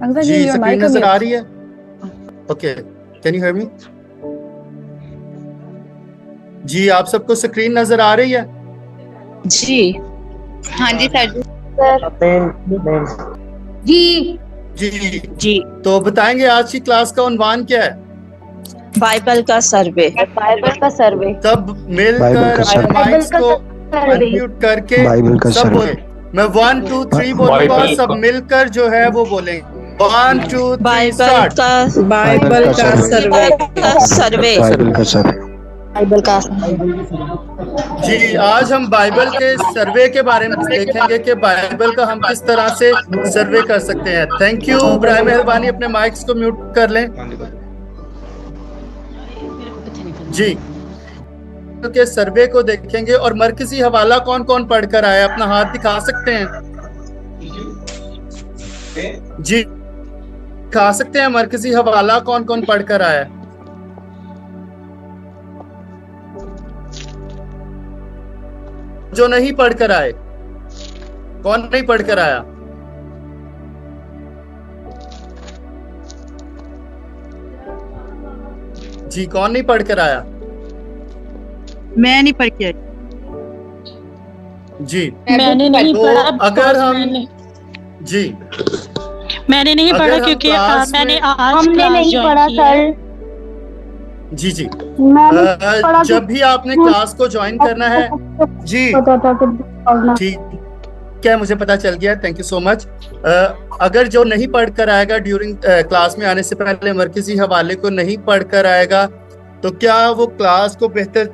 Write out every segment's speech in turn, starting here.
जी screen नजर आ रही है? Okay, can you hear me? जी आप सबको स्क्रीन नजर आ रही है? जी हाँ जी सर। जी जी जी तो बताएंगे आज की क्लास का उन्वान क्या है? बाइबल का सर्वे। सब मिलकर अपने माइक्स को अनम्यूट करके सब बोले। मैं 1 2 3 बोलूंगा, सब मिलकर जो है वो बोलेंगे। 1 2 3 बाइबल स्टार्ट। का सर्वे। जी आज हम बाइबल के सर्वे के बारे में देखेंगे कि बाइबल का हम किस तरह से सर्वे कर सकते हैं। Thank you. बराए मेहरबानी अपने माइक्स को म्यूट कर लें। जी के सर्वे को देखेंगे और मरकजी हवाला कौन कौन पढ़कर आया, अपना हाथ दिखा सकते हैं? जी दिखा सकते हैं मरकजी हवाला कौन कौन पढ़कर आया? जो नहीं पढ़कर आए, कौन नहीं पढ़कर आया? जी कौन नहीं पढ़कर आया? मैं नहीं पढ़ के जी मैंने नहीं तो पढ़ा। अगर हम जी मैंने नहीं अगर पढ़ा हम क्योंकि क्लास मैंने में- आज हमने क्लास नहीं ज्वाइन पढ़ा की है। सर। जी जी मैंने पढ़ा जब भी आपने क्लास को ज्वाइन करना है जी पता था कि पढ़ना। ठीक है, मुझे पता चल गया, थैंक यू सो मच। अगर जो नहीं पढ़कर आएगा ड्यूरिंग क्लास में आने से पहले मरकजी हवाले को नहीं पढ़कर आएगा तो क्या वो क्लास को बेहतर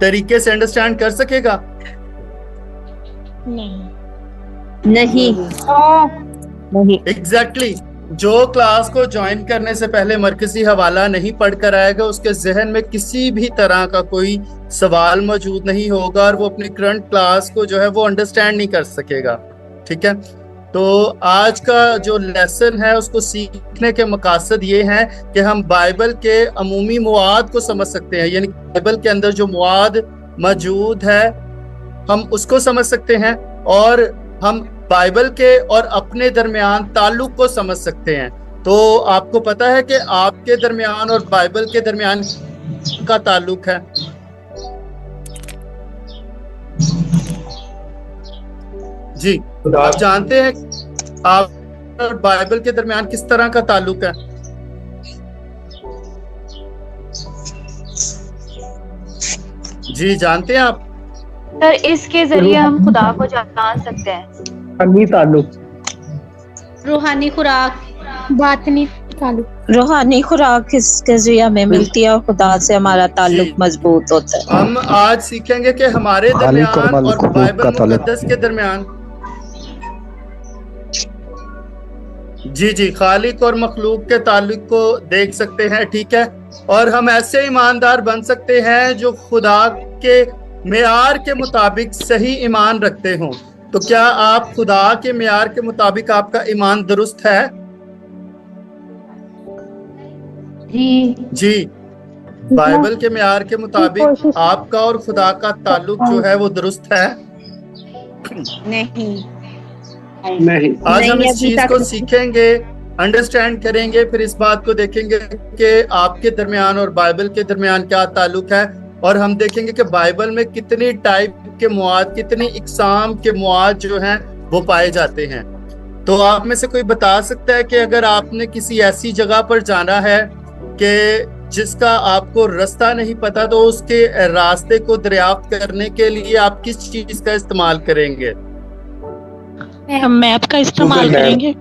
तरीके से अंडरस्टैंड कर सकेगा? नहीं एग्जैक्टली जो क्लास को ज्वाइन करने से पहले मरकजी हवाला नहीं पढ़कर आएगा उसके जहन में किसी भी तरह का कोई सवाल मौजूद नहीं होगा और वो अपनी करंट क्लास को जो है वो अंडरस्टैंड नहीं कर सकेगा। ठीक है, तो आज का जो लेसन है उसको सीखने के मकसद ये हैं कि हम बाइबल के अमूमी मुआद को समझ सकते हैं, यानी बाइबल के अंदर जो मुआद मौजूद है हम उसको समझ सकते हैं और हम बाइबल के और अपने दरमियान ताल्लुक को समझ सकते हैं। तो आपको पता है कि आपके दरमियान और बाइबल के दरमियान का ताल्लुक है? जी आप जानते हैं आप और बाइबल के दरमियान किस तरह का ताल्लुक है? जी जानते हैं आप? सर इसके जरिए हम खुदा को जान सकते हैं। रूहानी खुराक, बातनी ताल्लुक। रूहानी खुराक किसके जरिए हमें मिलती है और खुदा से हमारा ताल्लुक मजबूत होता है। हम आज सीखेंगे कि हमारे दरमियान और बाइबल मुकद्दस के दरमियान जी खालिक और मखलूक के ताल्लुक को देख सकते हैं। ठीक है, और हम ऐसे ईमानदार बन सकते हैं जो खुदा के मेयार के मुताबिक सही ईमान रखते हों। तो क्या आप खुदा के मेयार के मुताबिक आपका ईमान दुरुस्त है? जी बाइबल के मेयार के मुताबिक आपका और खुदा का ताल्लुक जो है वो दुरुस्त है? नहीं आज हम इस चीज को सीखेंगे, अंडरस्टैंड करेंगे, फिर इस बात को देखेंगे कि आपके दरमियान और बाइबल के दरमियान क्या ताल्लुक है और हम देखेंगे कि बाइबल में कितनी टाइप के मुआद, कितनी इकसाम के मुआद जो हैं वो पाए जाते हैं। तो आप में से कोई बता सकता है कि अगर आपने किसी ऐसी जगह पर जाना है कि जिसका आपको रास्ता नहीं पता तो उसके रास्ते को दरियाफ्त करने के लिए आप किस चीज का इस्तेमाल करेंगे? हम मैप का इस्तेमाल करेंगे।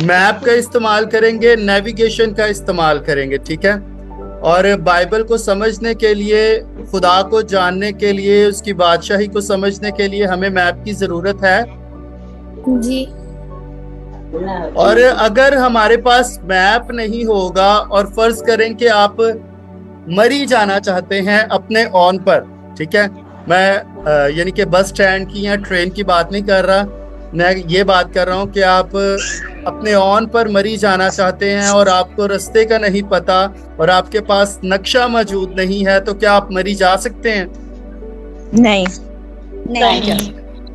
मैप का इस्तेमाल करेंगे, नेविगेशन का इस्तेमाल करेंगे। ठीक है, और बाइबल को समझने के लिए, खुदा को जानने के लिए, उसकी बादशाही को समझने के लिए हमें मैप की जरूरत है जी। और अगर हमारे पास मैप नहीं होगा और फर्ज करें कि आप मरी जाना चाहते हैं अपने ऑन पर, ठीक है, मैं यानी कि बस स्टैंड की या ट्रेन की बात नहीं कर रहा, मैं ये बात कर रहा हूँ कि आप अपने ऑन पर मरी जाना चाहते हैं और आपको रास्ते का नहीं पता और आपके पास नक्शा मौजूद नहीं है, तो क्या आप मरी जा सकते हैं? नहीं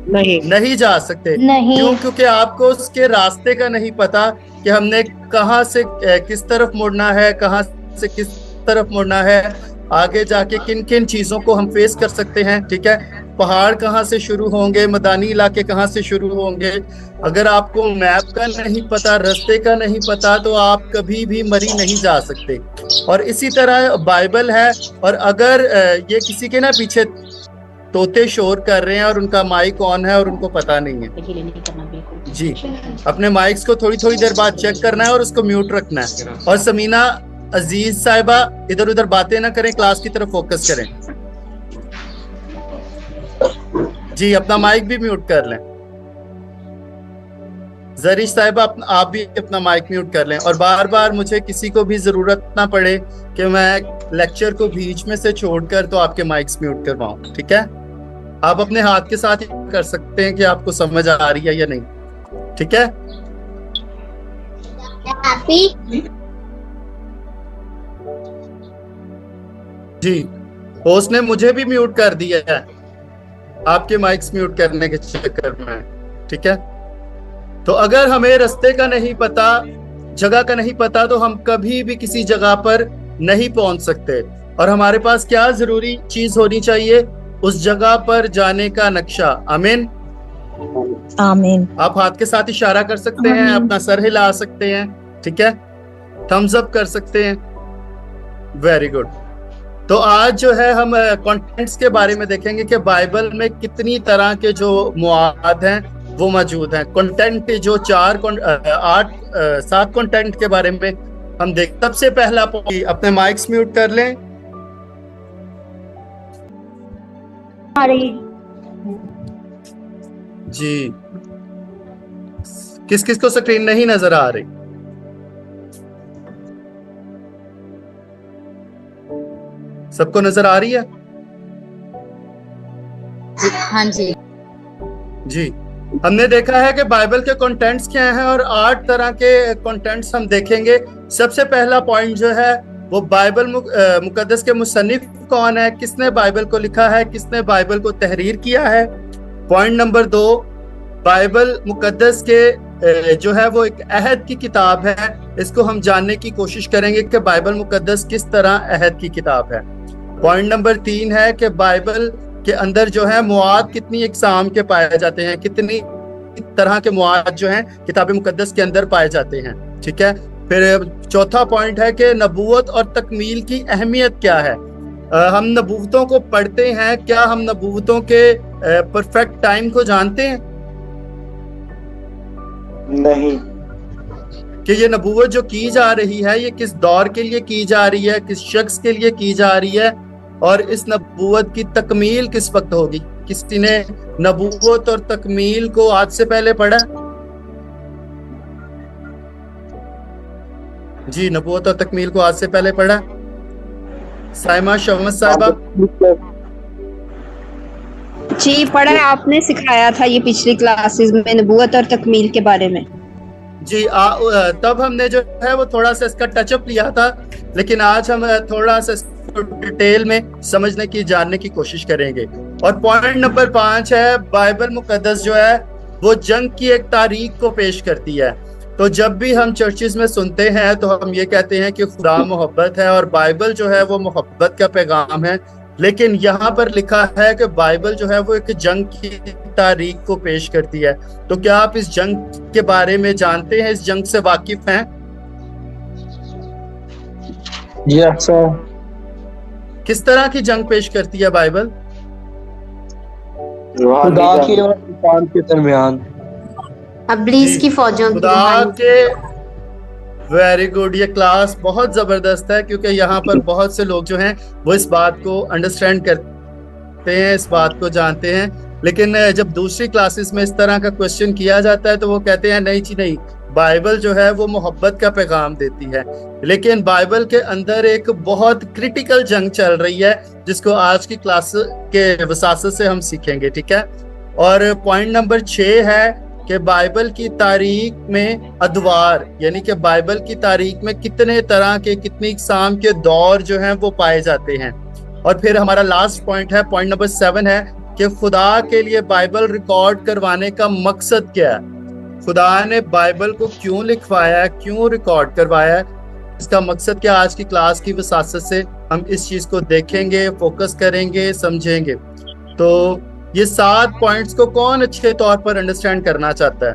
नहीं जा सकते। नहीं। क्यों? क्योंकि आपको उसके रास्ते का नहीं पता कि हमने कहाँ से किस तरफ मुड़ना है, कहाँ से किस तरफ मुड़ना है, आगे जाके किन किन चीजों को हम फेस कर सकते हैं। ठीक है, पहाड़ कहाँ से शुरू होंगे, मैदानी इलाके कहाँ से शुरू होंगे। अगर आपको मैप का नहीं पता, रास्ते का नहीं पता, तो आप कभी भी मरी नहीं जा सकते। और इसी तरह बाइबल है। और अगर ये किसी के ना पीछे तोते शोर कर रहे हैं और उनका माइक ऑन है और उनको पता नहीं है जी, अपने माइक्स को थोड़ी थोड़ी देर बाद चेक करना है और उसको म्यूट रखना है। और समीना अजीज साहिबा इधर उधर बातें ना करें, क्लास की तरफ फोकस करें जी। अपना माइक भी म्यूट कर लें। जरीश साहिबा आप भी अपना माइक म्यूट कर लें। और बार बार मुझे किसी को भी जरूरत ना पड़े कि मैं लेक्चर को बीच में से छोड़कर तो आपके माइक्स म्यूट करवाऊं। ठीक है, आप अपने हाथ के साथ ही कर सकते हैं कि आपको समझ आ रही है या नहीं। ठीक है जी। होस्ट ने मुझे भी म्यूट कर दिया है आपके माइक्स म्यूट करने के चक्कर में। ठीक है, तो अगर हमें रास्ते का नहीं पता, जगह का नहीं पता, तो हम कभी भी किसी जगह पर नहीं पहुंच सकते। और हमारे पास क्या जरूरी चीज होनी चाहिए? उस जगह पर जाने का नक्शा। आमीन आमीन। आप हाथ के साथ इशारा कर सकते हैं, अपना सर हिला सकते हैं। ठीक है, थम्स अप कर सकते हैं। Very good. तो आज जो है हम कंटेंट्स के बारे में देखेंगे कि बाइबल में कितनी तरह के जो मुआद हैं वो मौजूद हैं। कंटेंट जो 7 कंटेंट के बारे में हम देख। सबसे पहला अपने माइक्स म्यूट कर लें। आ रही जी, किस किस को स्क्रीन नहीं नजर आ रही? सबको नजर आ रही है? हाँ जी जी। हमने देखा है कि बाइबल के कंटेंट्स क्या हैं और 8 तरह के कंटेंट्स हम देखेंगे। सबसे पहला पॉइंट जो है वो बाइबल मुकद्दस के मुसन्निफ कौन है, किसने बाइबल को लिखा है, किसने बाइबल को तहरीर किया है। पॉइंट नंबर 2, बाइबल मुकद्दस के जो है वो एक अहद की किताब है। इसको हम जानने की कोशिश करेंगे कि बाइबल मुकद्दस किस तरह अहद की किताब है। पॉइंट नंबर 3 है कि बाइबल के अंदर जो है मुआद कितनी इकसाम के पाए जाते हैं, कितनी तरह के मुआद जो हैं किताब मुकद्दस के अंदर पाए जाते हैं। ठीक है, फिर चौथा पॉइंट है कि नबूवत और तकमील की अहमियत क्या है। हम नबूवतों को पढ़ते हैं, क्या हम नबूवतों के परफेक्ट टाइम को जानते हैं? नहीं। कि ये नबूवत जो की जा रही है ये किस दौर के लिए की जा रही है, किस शख्स के लिए की जा रही है, और इस नबूवत की तकमील किस वक्त होगी। किसी ने नबूवत और तकमील को आज से पहले पढ़ा? जी, नबूवत और तकमील को आज से पहले पढ़ा? साइमा शमस साहिबा जी पढ़ा है, आपने सिखाया था ये पिछली क्लासेस में नबूवत और तकमील के बारे में। जी तब हमने जो है वो थोड़ा सा इसका टचअप लिया था, लेकिन आज हम थोड़ा सा डिटेल में समझने की, जानने की कोशिश करेंगे। और पॉइंट नंबर 5 है बाइबल मुकद्दस जो है वो जंग की एक तारीख को पेश करती है। तो जब भी हम चर्चिस में सुनते हैं तो हम ये कहते हैं कि खुदा मोहब्बत है और बाइबल जो है वो मोहब्बत का पैगाम है, लेकिन यहाँ पर लिखा है कि बाइबल जो है वो एक जंग की तारीख को पेश करती है। तो क्या आप इस जंग के बारे में जानते हैं, इस जंग से वाकिफ हैं? Yes sir. किस तरह की जंग पेश करती है बाइबल? खुदा के और इंसान के दरमियान, अब्लीस की फौजों की खुदा के। वेरी गुड, ये क्लास बहुत जबरदस्त है क्योंकि यहाँ पर बहुत से लोग जो हैं वो इस बात को अंडरस्टैंड करते हैं, इस बात को जानते हैं, लेकिन जब दूसरी क्लासेस में इस तरह का क्वेश्चन किया जाता है तो वो कहते हैं नहीं जी नहीं, बाइबल जो है वो मोहब्बत का पैगाम देती है। लेकिन बाइबल के अंदर एक बहुत क्रिटिकल जंग चल रही है जिसको आज की क्लास के वसासत से हम सीखेंगे। ठीक है, और पॉइंट नंबर 6 है कि बाइबल की तारीख में अदवार, यानी कि बाइबल की तारीख में कितने तरह के, कितनी इकसाम के दौर जो हैं वो पाए जाते हैं। और फिर हमारा लास्ट पॉइंट है, पॉइंट नंबर 7 है कि खुदा के लिए बाइबल रिकॉर्ड करवाने का मकसद क्या है, खुदा ने बाइबल को क्यों लिखवाया, क्यों रिकॉर्ड करवाया, इसका मकसद क्या। आज की क्लास की वसासत से हम इस चीज को देखेंगे, फोकस करेंगे, समझेंगे। तो ये 7 पॉइंट्स को कौन अच्छे तौर पर अंडरस्टैंड करना चाहता है?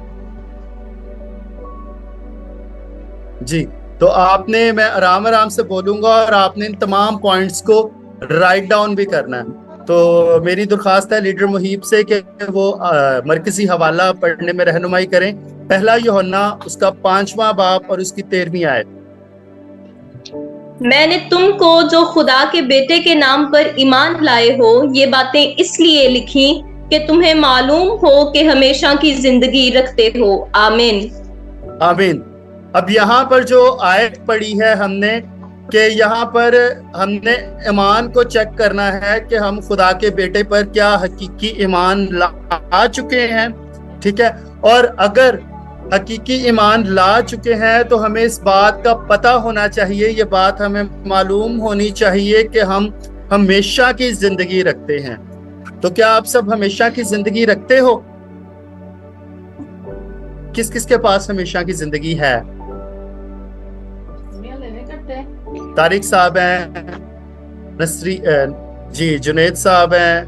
जी, तो आपने, मैं आराम आराम से बोलूंगा और आपने इन तमाम पॉइंट्स को राइट डाउन भी करना है। तो मेरी दरख्वास्त है लीडर मुहीब से कि वो मरकजी हवाला पढ़ने में रहनुमाई करें। पहला यूहन्ना उसका 5वां बाब और उसकी 13वीं आयत। मैंने तुमको जो खुदा के बेटे के नाम पर ईमान लाए हो ये बातें इसलिए लिखी कि तुम्हें मालूम हो कि हमेशा की जिंदगी रखते हो। आमीन आमीन। अब यहाँ पर जो आयत पढ़ी है हमने कि यहाँ पर हमने ईमान को चेक करना है कि हम खुदा के बेटे पर क्या हकीकी ईमान ला चुके हैं, ठीक है। और अगर हकीकी ईमान ला चुके हैं तो हमें इस बात का पता होना चाहिए, ये बात हमें मालूम होनी चाहिए कि हम हमेशा की जिंदगी रखते हैं। तो क्या आप सब हमेशा की जिंदगी रखते हो? किस किस के पास हमेशा की जिंदगी है? तारिक साहब हैं, नसरी जी, जुनेद साहब हैं,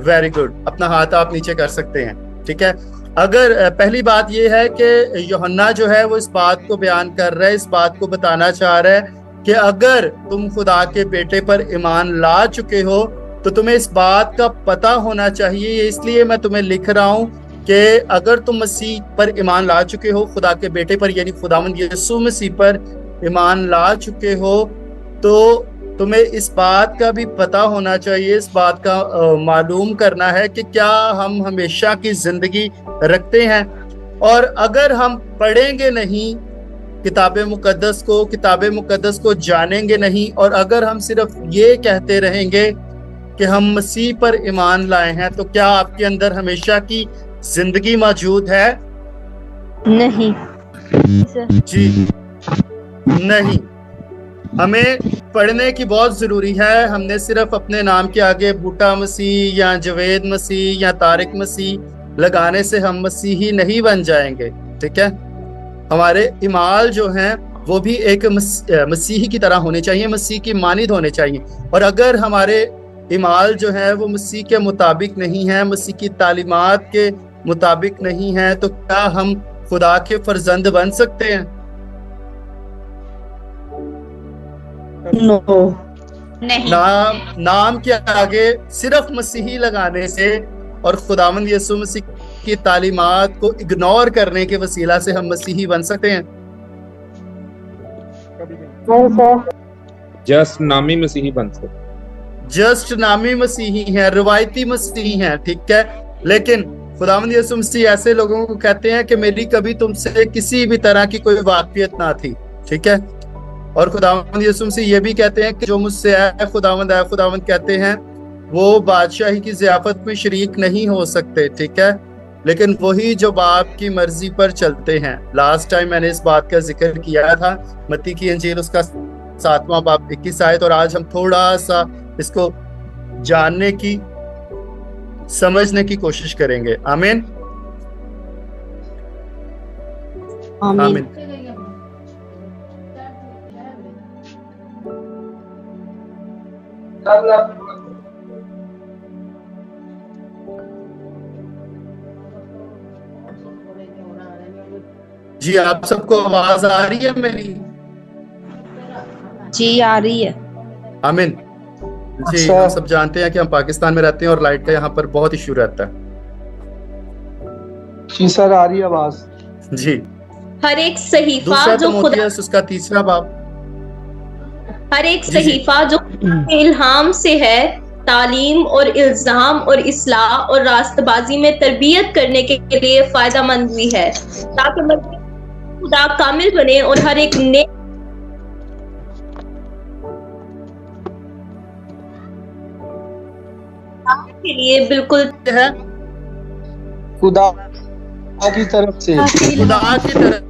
वेरी गुड, अपना हाथ आप नीचे कर सकते हैं, ठीक है। अगर पहली बात यह है कि यूहन्ना जो है वो इस बात को बयान कर रहा है, इस बात को बताना चाह रहा है कि अगर तुम खुदा के बेटे पर ईमान ला चुके हो तो तुम्हें इस बात का पता होना चाहिए। इसलिए मैं तुम्हें लिख रहा हूं कि अगर तुम मसीह पर ईमान ला चुके हो, खुदा के बेटे पर यानी खुदावंद यीशु मसीह पर ईमान ला चुके हो, तो तुम्हें इस बात का भी पता होना चाहिए, इस बात का मालूम करना है कि क्या हम हमेशा की जिंदगी रखते हैं। और अगर हम पढ़ेंगे नहीं किताब मुकद्दस को जानेंगे नहीं, और अगर हम सिर्फ ये कहते रहेंगे कि हम मसीह पर ईमान लाए हैं, तो क्या आपके अंदर हमेशा की जिंदगी मौजूद है? नहीं जी नहीं। हमें पढ़ने की बहुत जरूरी है। हमने सिर्फ अपने नाम के आगे बूटा मसीह या जवेद मसीह या तारिक मसीह लगाने से हम मसीही नहीं बन जाएंगे, ठीक है। हमारे इमाल जो हैं वो भी एक मसीही की तरह होने चाहिए, मसीह की मानिद होने चाहिए। और अगर हमारे इमाल जो है वो मसीह के मुताबिक नहीं है, मसीह की तालीमात के मुताबिक नहीं है, तो क्या हम खुदा के फर्जंद बन सकते हैं? नो नहीं। नाम के आगे सिर्फ मसीही लगाने से और खुदावंद यीशु मसीह की तालीमात को इग्नोर करने के वसीला से हम मसीही बन सकते हैं? जस्ट नामी मसीही बन सकते, जस्ट नामी मसीही हैं, रिवायती मसीही हैं, ठीक है। लेकिन खुदावंद यीशु मसीह ऐसे लोगों को कहते हैं कि मेरी कभी तुमसे किसी भी तरह की कोई वाकफियत ना थी, ठीक है। और खुदावंद यीशु मसीह ये भी कहते हैं कि जो मुझसे है खुदावंद कहते हैं वो बादशाही की ज़ियाफत में शरीक नहीं हो सकते, ठीक है। लेकिन वही जो बाप की मर्जी पर चलते हैं। लास्ट टाइम मैंने इस बात का जिक्र किया था, मत्ती की इंजील उसका 7वां बाब 21 आयत। और आज हम थोड़ा सा इसको जानने की, समझने की कोशिश करेंगे। आमीन आमीन। जी, आप सबको आवाज आ रही है मेरी? जी आ रही है। आमीन जी। हम सब जानते हैं कि हम पाकिस्तान में रहते हैं और लाइट का यहाँ पर बहुत इशू रहता है। जी सर, आ रही है आवाज। जी। हर एक सहीफा जो खुदा, उसका 3रा बाब, हर एक सहीफा जो इल्हाम से है, तालीम और इल्जाम और इस्लाह और रास्तबाजी में तरबियत करने के लिए फायदेमंद भी है, ताकि खुदा कामिल बने और हर एक ने के लिए बिल्कुल है खुदा की तरफ से, खुदा की तरफ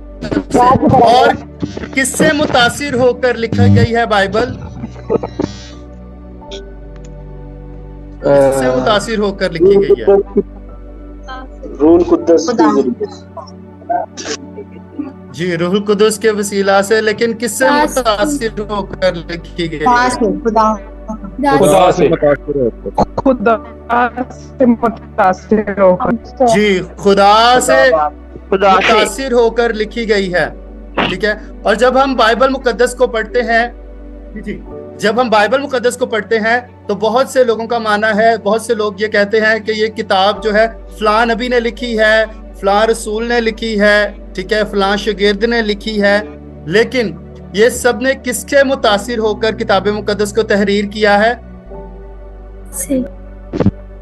से। और किससे मुतासिर होकर लिखी गई है बाइबल? किससे मुतासिर होकर लिखी गई है? रूहुल कुद्दस खुदा। जी, रूहुल कुदस के वसीला से, लेकिन किससे मुतासिर होकर लिखी गई है? खुदा। खुदा से मुतासिर होकर। जी, खुदा से मुतासिर होकर लिखी गई है। ठीक है। और जब हम बाइबल मुकद्दस को पढ़ते हैं, जी, जब हम बाइबल मुकद्दस को पढ़ते हैं तो बहुत से लोगों का मानना है, बहुत से लोग ये कहते हैं कि ये किताब जो है फलां नबी ने लिखी है, फलां रसूल ने लिखी है, ठीक है, फलां शागिर्द ने लिखी है। लेकिन ये सब ने किसके मुतासिर होकर किताब मुकद्दस को तहरीर किया है?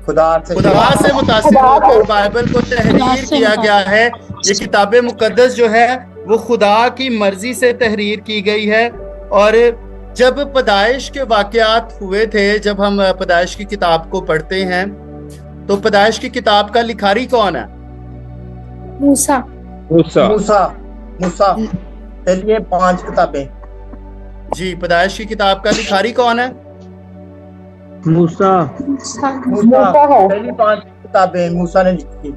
खुदा से मुतासिर होकर बाइबल को तहरीर किया गया है। ये किताब मुकद्दस जो है वो खुदा की मर्जी से तहरीर की गई है। और जब पैदाइश के वाकयात हुए थे, जब हम पैदाइश की किताब को पढ़ते हैं तो पैदाइश की किताब का लिखारी कौन है? मूसा। चलिए 5 किताबें। जी, पैदाइश की किताब का लिखारी कौन है? मूसा। पहली 5 किताबें मूसा ने लिखी।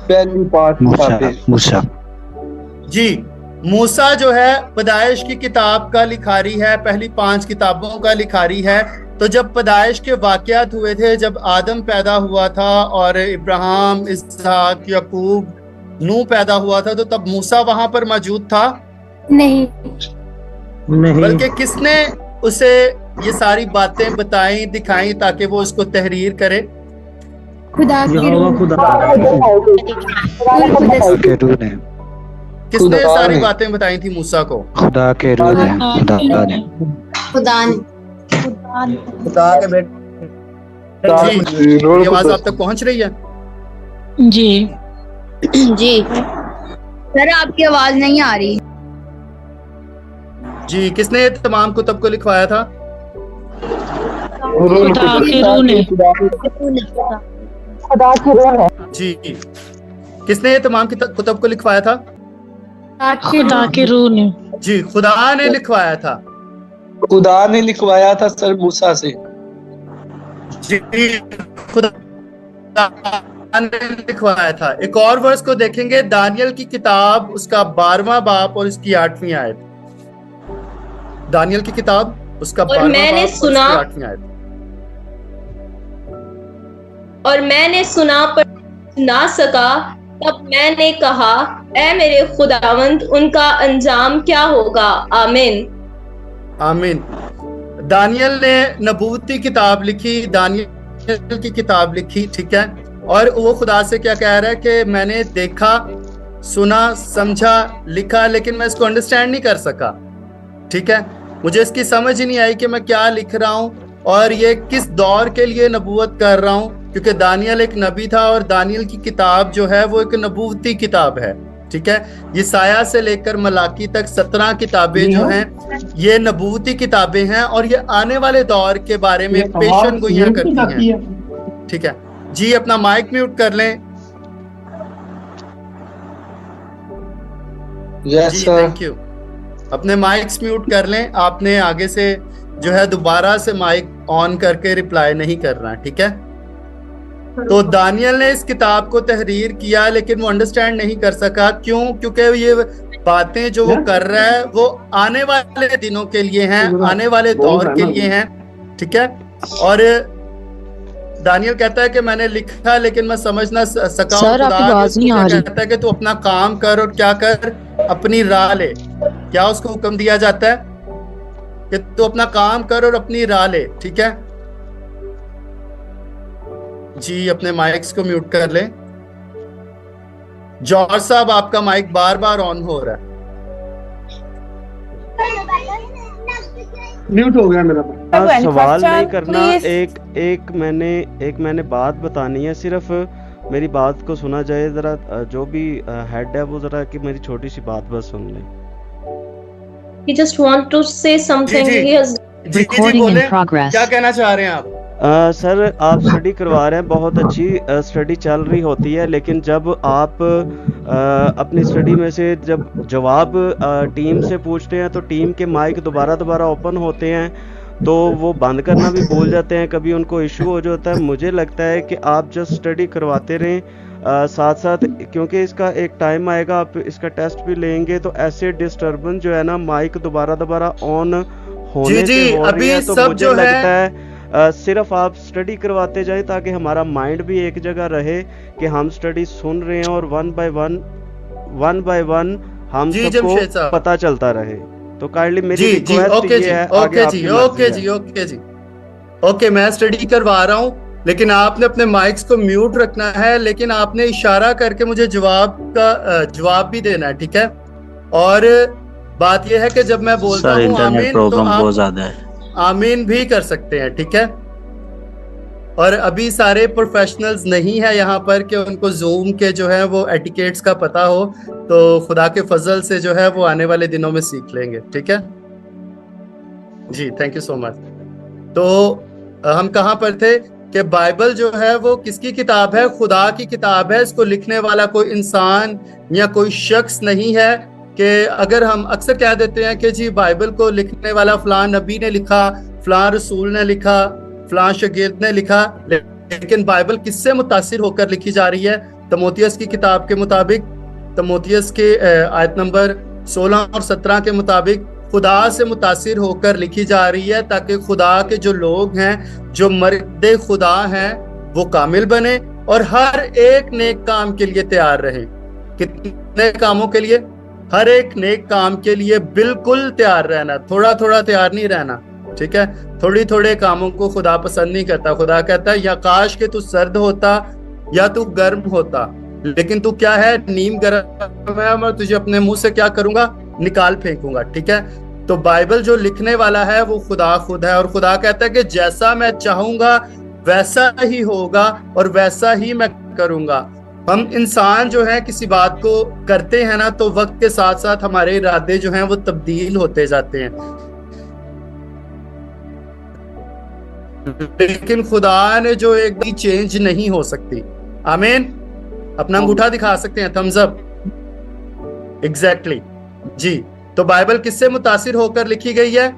पहली 5 किताबें मूसा। जी, मूसा जो है पैदाइश की किताब का लिखारी है, पहली 5 किताबों का लिखारी है। तो जब पैदाइश के वाकयात हुए थे, जब आदम पैदा हुआ था और इब्राहिम, इसहाक, याकूब, नूह पैदा हुआ था, तो तब मूसा वहां पर मौजूद था? नहीं। बल्कि किसने उसे ये सारी बातें बताई, दिखाई ताकि वो उसको तहरीर करे? खुदा की रूह। किसने सारी बातें बताई थी मूसा को? खुदा के रूह ने। खुदा ने। खुदा के बेटे। जी, ये आवाज आप तक पहुंच रही है? जी जी सर, आपकी आवाज नहीं आ रही। जी, किसने ये तमाम कुतुब को लिखवाया था? खुदा के रूह ने। जी, किसने ये तमाम कुतुब को लिखवाया था? खुदा के रूह ने। जी, खुदा ने लिखवाया था। खुदा ने लिखवाया था सर मूसा से। जी, खुदा ने लिखवाया था। एक और वर्स को देखेंगे, दानियल की किताब, उसका 12वां बाब और इसकी 8वीं आयत। दानियल की किताब, उसका 12वां मैंने बाब सुना और इसकी 8वीं आयत। और मैंने सुना पर ना सका, तब मैंने कहा, ऐ मेरे खुदावंद, उनका अंजाम क्या होगा? आमीन। आमीन। दानियल ने नबूवती किताब लिखी, दानियल की किताब लिखी, ठीक है। और वो खुदा से क्या कह रहा है कि मैंने देखा, सुना, समझा, लिखा, लेकिन मैं इसको अंडरस्टैंड नहीं कर सका। ठीक है, मुझे इसकी समझ ही नहीं आई कि मैं क्या लिख रहा हूँ और ये किस दौर के लिए नबूवत कर रहा हूँ, क्योंकि दानियल एक नबी था और दानियल की किताब जो है वो एक नबूवती किताब है। ठीक है, ये साया से लेकर मलाकी तक 17 किताबें जो हैं ये नबूवती किताबें हैं और ये आने वाले दौर के बारे में पेशन गोइयां करती हैं। ठीक है जी, अपना माइक म्यूट कर लें। यस जी, थैंक यू। अपने माइक्स म्यूट कर लें। आपने आगे से जो है दोबारा से माइक ऑन करके रिप्लाई नहीं करना, ठीक है। तो दानियल ने इस किताब को तहरीर किया लेकिन वो अंडरस्टैंड नहीं कर सका। क्यों? क्योंकि ये बातें जो वो कर रहा है वो आने वाले दिनों के लिए हैं, आने वाले दौर के लिए हैं। ठीक है, और दानियल कहता है कि मैंने लिखा लेकिन मैं समझ ना सका। सर, आपकी आवाज नहीं आ रही। कहता है कि तू अपना काम कर और क्या कर, अपनी राह ले। क्या उसको हुक्म दिया जाता है कि तू अपना काम कर और अपनी राह ले। ठीक है जी, अपने माइक्स को म्यूट कर लें। जॉर्ज साहब, आपका माइक बार बार ऑन हो रहा है। म्यूट हो गया मेरा। सवाल नहीं करना, एक मैंने बात बतानी है। सिर्फ मेरी बात को सुना जाए जरा। जो भी हेड है वो जरा कि मेरी छोटी सी बात बस सुन ले। He just want to say something. He has recording in progress. क्या कहना चाह रहे हैं आप? सर, आप स्टडी करवा रहे हैं, बहुत अच्छी स्टडी चल रही होती है, लेकिन जब आप अपनी स्टडी में से जब जवाब टीम से पूछते हैं तो टीम के माइक दोबारा ओपन होते हैं। तो वो बंद करना भी भूल जाते हैं, कभी उनको इशू हो जाता है। मुझे लगता है कि आप जस्ट स्टडी करवाते रहें साथ साथ, क्योंकि इसका एक टाइम आएगा, आप इसका टेस्ट भी लेंगे तो ऐसे डिस्टर्बेंस जो है ना, माइक दोबारा ऑन होने से हो रही है, तो मुझे लगता है सिर्फ आप स्टडी करवाते जाए ताकि हमारा माइंड भी एक जगह रहे कि हम स्टडी सुन रहे हैं और वन बाय वन हम सबको पता चलता रहे। तो काइंडली मेरी रिक्वेस्ट ये है, ओके मैं स्टडी करवा रहा हूँ, लेकिन आपने अपने माइक्स को म्यूट रखना है, लेकिन आपने इशारा करके मुझे जवाब भी देना है, ठीक है। और बात यह है कि जब मैं बोलता हूँ आमीन तो आप आमीन भी कर सकते हैं, ठीक है। और अभी सारे प्रोफेशनल्स नहीं है यहाँ पर कि उनको जूम के जो है वो एटिकेट्स का पता हो, तो खुदा के फजल से जो है वो आने वाले दिनों में सीख लेंगे, ठीक है जी। Thank you so much. तो हम कहाँ पर थे कि बाइबल जो है वो किसकी किताब है? खुदा की किताब है। इसको लिखने वाला कोई इंसान या कोई शख्स नहीं है। कि अगर हम अक्सर कह देते हैं कि जी बाइबल को लिखने वाला फलां नबी ने लिखा, फलां रसूल ने लिखा, फलां शागिर्द ने लिखा, लेकिन बाइबल किससे मुतासिर होकर लिखी जा रही है? तीमुथियुस की किताब के मुताबिक, तीमुथियुस के आयत नंबर 16 और 17 के मुताबिक खुदा से मुतासिर होकर लिखी जा रही है, ताकि खुदा के जो लोग हैं, जो मर्द खुदा हैं, वो कामिल बने और हर एक नेक काम के लिए तैयार रहे। कितने कामों के लिए? हर एक नेक काम के लिए बिल्कुल तैयार रहना, थोड़ा थोड़ा तैयार नहीं रहना, ठीक है। थोड़ी थोड़े कामों को खुदा पसंद नहीं करता। खुदा कहता है या काश के तू सर्द होता या तू गर्म होता, लेकिन तू क्या है? नीम गर्म है, मैं तुझे अपने मुंह से क्या करूंगा? निकाल फेंकूंगा, ठीक है। तो बाइबल जो लिखने वाला है वो खुदा खुद है, और खुदा कहता है कि जैसा मैं चाहूंगा वैसा ही होगा और वैसा ही मैं करूंगा। हम इंसान जो है किसी बात को करते हैं ना, तो वक्त के साथ साथ हमारे इरादे जो हैं वो तब्दील होते जाते हैं, लेकिन खुदा ने जो एक भी चेंज नहीं हो सकती। आमीन। अपना अंगूठा दिखा सकते हैं, थम्स अप। एग्जैक्टली जी। तो बाइबल किससे मुतासिर होकर लिखी गई है?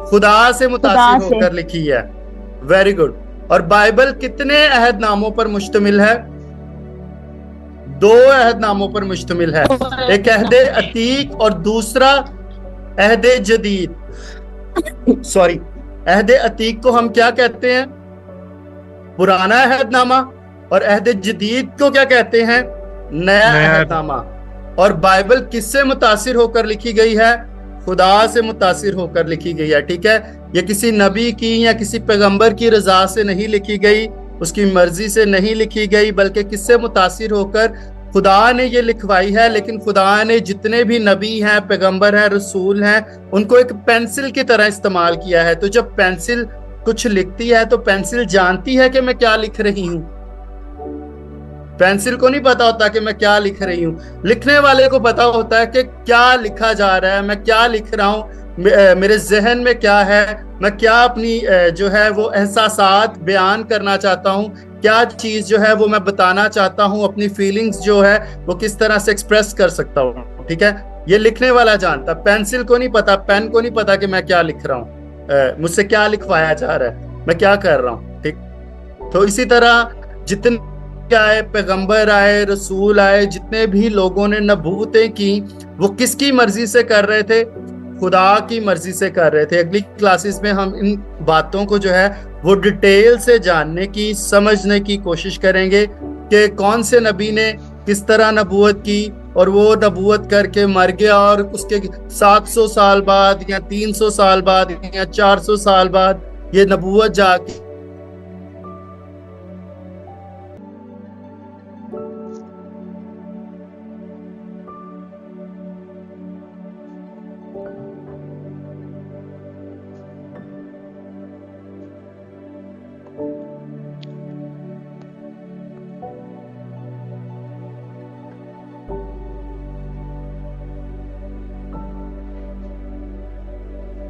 खुदा से मुतासिर होकर लिखी है। Very good. और बाइबल कितने अहदनामों पर मुश्तमिल है? 2 अहदनामों पर मुश्तमिल है। एक अहदे अतीक और दूसरा अहदे जदीद। सॉरी, अहदे अतीक को हम क्या कहते हैं? पुराना अहदनामा। और अहदे जदीद को क्या कहते हैं? नया अहदनामा। और बाइबल किससे मुतासिर होकर लिखी गई है? खुदा से मुतासिर होकर लिखी गई है, ठीक है। ये किसी नबी की या किसी पैगंबर की रजा से नहीं लिखी गई, उसकी मर्जी से नहीं लिखी गई, बल्कि किससे मुतासिर होकर? खुदा ने ये लिखवाई है। लेकिन खुदा ने जितने भी नबी हैं, पैगंबर हैं, रसूल हैं, उनको एक पेंसिल की तरह इस्तेमाल किया है। तो जब पेंसिल कुछ लिखती है तो पेंसिल जानती है कि मैं क्या लिख रही हूँ। पेंसिल को नहीं पता होता कि मैं क्या लिख रही हूँ, लिखने वाले को पता होता है कि क्या लिखा जा रहा है, मैं क्या लिख रहा हूँ, मेरे जहन में क्या है, मैं क्या अपनी जो है वो एहसासात बयान करना चाहता हूँ, क्या चीज जो है वो मैं बताना चाहता हूँ, अपनी फीलिंग्स जो है वो किस तरह से एक्सप्रेस कर सकता हूँ, ठीक है। ये लिखने वाला जानता, पेंसिल को नहीं पता, पेन को नहीं पता कि मैं क्या लिख रहा हूँ, मुझसे क्या लिखवाया जा रहा है, मैं क्या कर रहा हूँ, ठीक। तो इसी तरह जितने आए पैगंबर आए, रसूल आए, जितने भी लोगों ने नबूवतें की, वो किसकी मर्जी से कर रहे थे? खुदा की मर्जी से कर रहे थे। अगली क्लासेस में हम इन बातों को जो है वो डिटेल से जानने की, समझने की कोशिश करेंगे कि कौन से नबी ने किस तरह नबूवत की और वो नबूवत करके मर गया, और उसके 700 साल बाद या 300 साल बाद या 400 साल बाद ये नबूवत जाके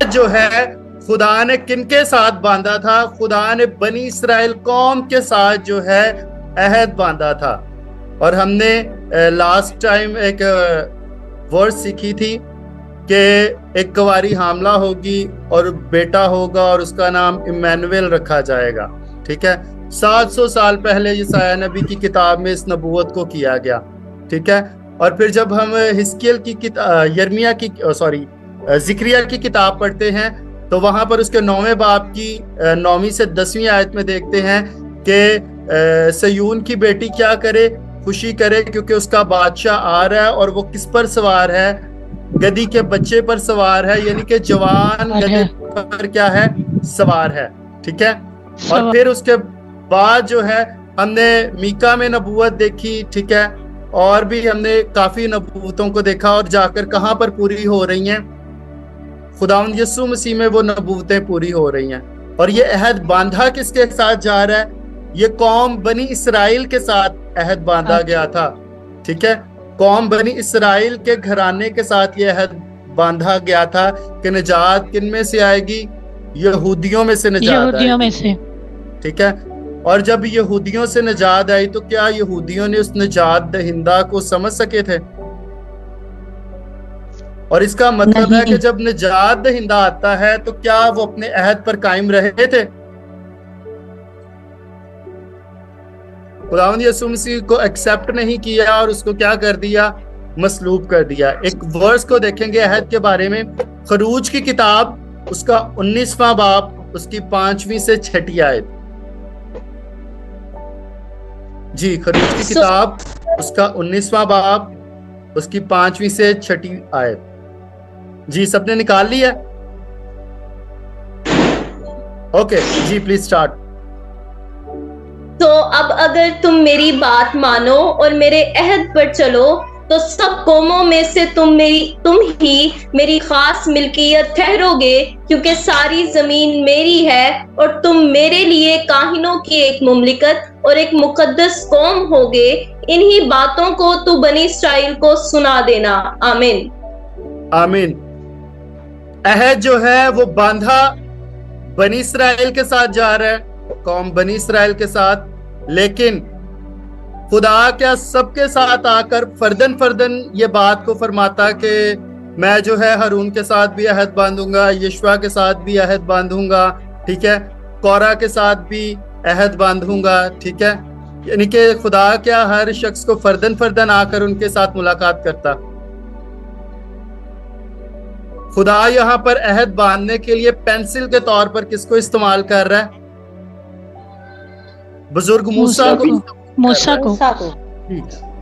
जो है खुदा ने किनके साथ बांधा था? खुदा ने बनी इस्राएल कौम के साथ जो है अहद बांधा था। और हमने लास्ट टाइम एक वर्ड सीखी थी कि एक कुंवारी हामला होगी और बेटा होगा और उसका नाम इमैनुअल रखा जाएगा। ठीक है, 700 साल पहले यसाया नबी की किताब में इस नबूवत को किया गया। ठीक है, और फिर जब हम हिस्कियल की यर्मिया की ज़िक्रिया की किताब पढ़ते हैं तो वहां पर उसके 9वें बाब की 9वीं से 10वीं आयत में देखते हैं कि सयून की बेटी क्या करे, खुशी करे क्योंकि उसका बादशाह आ रहा है और वो किस पर सवार है, गधी के बच्चे पर सवार है, यानी कि जवान गधे पर क्या है, सवार है। ठीक है, और फिर उसके बाद जो है हमने मीका में नबूवत देखी। ठीक है, और भी हमने काफी नबूवतों को देखा और जाकर कहां पर पूरी हो रही हैं, खुदावंद यीशु मसीह में वो नबूवतें पूरी हो रही हैं। और ये अहद बांधा किसके साथ जा रहा है? ये कौम बनी इसराइल के साथ अहद बांधा गया था। ठीक है, कौम बनी इसराइल के घराने के साथ ये अहद बांधा गया था कि निजात किन में से आएगी? यहूदियों में से निजात यहूदियों में से। ठीक है, और जब यहूदियों से निजात आई तो क्या यहूदियों ने उस निजात दहिंदा को समझ सके थे? और इसका मतलब है कि जब निजात दहिंदा आता है तो क्या वो अपने अहद पर कायम रहे थे? खुदावंद यीशु मसीह को एक्सेप्ट नहीं किया और उसको क्या कर दिया? मसलूब कर दिया। एक वर्स को देखेंगे अहद के बारे में, खरूज की किताब उसका 19वां बाब उसकी 5वीं से 6ठी आयत। जी, खरूज की किताब उसका 19वां बाब उसकी 5वीं से 6ठी आयत। जी, सबने निकाल लिया? ओके जी, प्लीज स्टार्ट। तो अब अगर तुम मेरी बात मानो और मेरे अहद पर चलो तो सब कौमों में से तुम ही मेरी खास मिल्कियत ठहरोगे, क्योंकि सारी जमीन मेरी है और तुम मेरे लिए काहिनों की एक मुमलिकत और एक मुकद्दस कौम होगे। इन्हीं बातों को तू बनी इस्राएल को सुना देना। आमीन। आमीन। अहद जो है वो बांधा बनी इस्राएल के साथ जा रहा है, कौम बनी इस्राएल के साथ, लेकिन खुदा क्या सबके साथ आकर फर्दन फर्दन ये बात को फरमाता कि मैं जो है हारून के साथ भी अहद बांधूंगा, यशवा के साथ भी अहद बांधूंगा, ठीक है, कोरा के साथ भी अहद बांधूंगा। ठीक है, यानी कि खुदा क्या हर शख्स को फर्दन फर्दन आकर उनके साथ मुलाकात करता। खुदा यहाँ पर अहद बांधने के लिए पेंसिल के तौर पर किसको इस्तेमाल कर रहा है? बुजुर्ग मूसा को।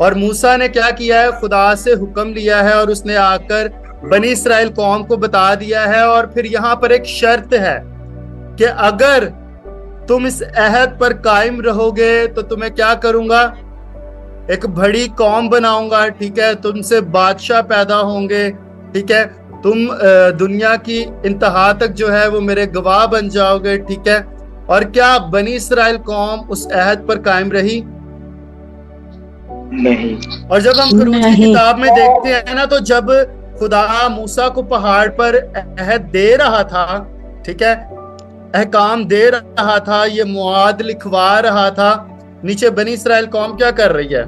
और मूसा ने क्या किया है? खुदा से हुक्म लिया है और उसने आकर बनी इस्राएल कौम को बता दिया है। और फिर यहाँ पर एक शर्त है कि अगर तुम इस अहद पर कायम रहोगे तो तुम्हें क्या करूंगा? एक बड़ी कौम बनाऊंगा। ठीक है, तुमसे बादशाह पैदा होंगे। ठीक है, तुम दुनिया की इंतहा तक जो है वो मेरे गवाह बन जाओगे। ठीक है, और क्या बनी इस्राएल कौम उस अहद पर कायम रही? नहीं। और जब हम खरूज की किताब में देखते हैं ना, तो जब खुदा मूसा को पहाड़ पर अहद दे रहा था, ठीक है, अहकाम दे रहा था, ये मुआद लिखवा रहा था, नीचे बनी इस्राएल कौम क्या कर रही है?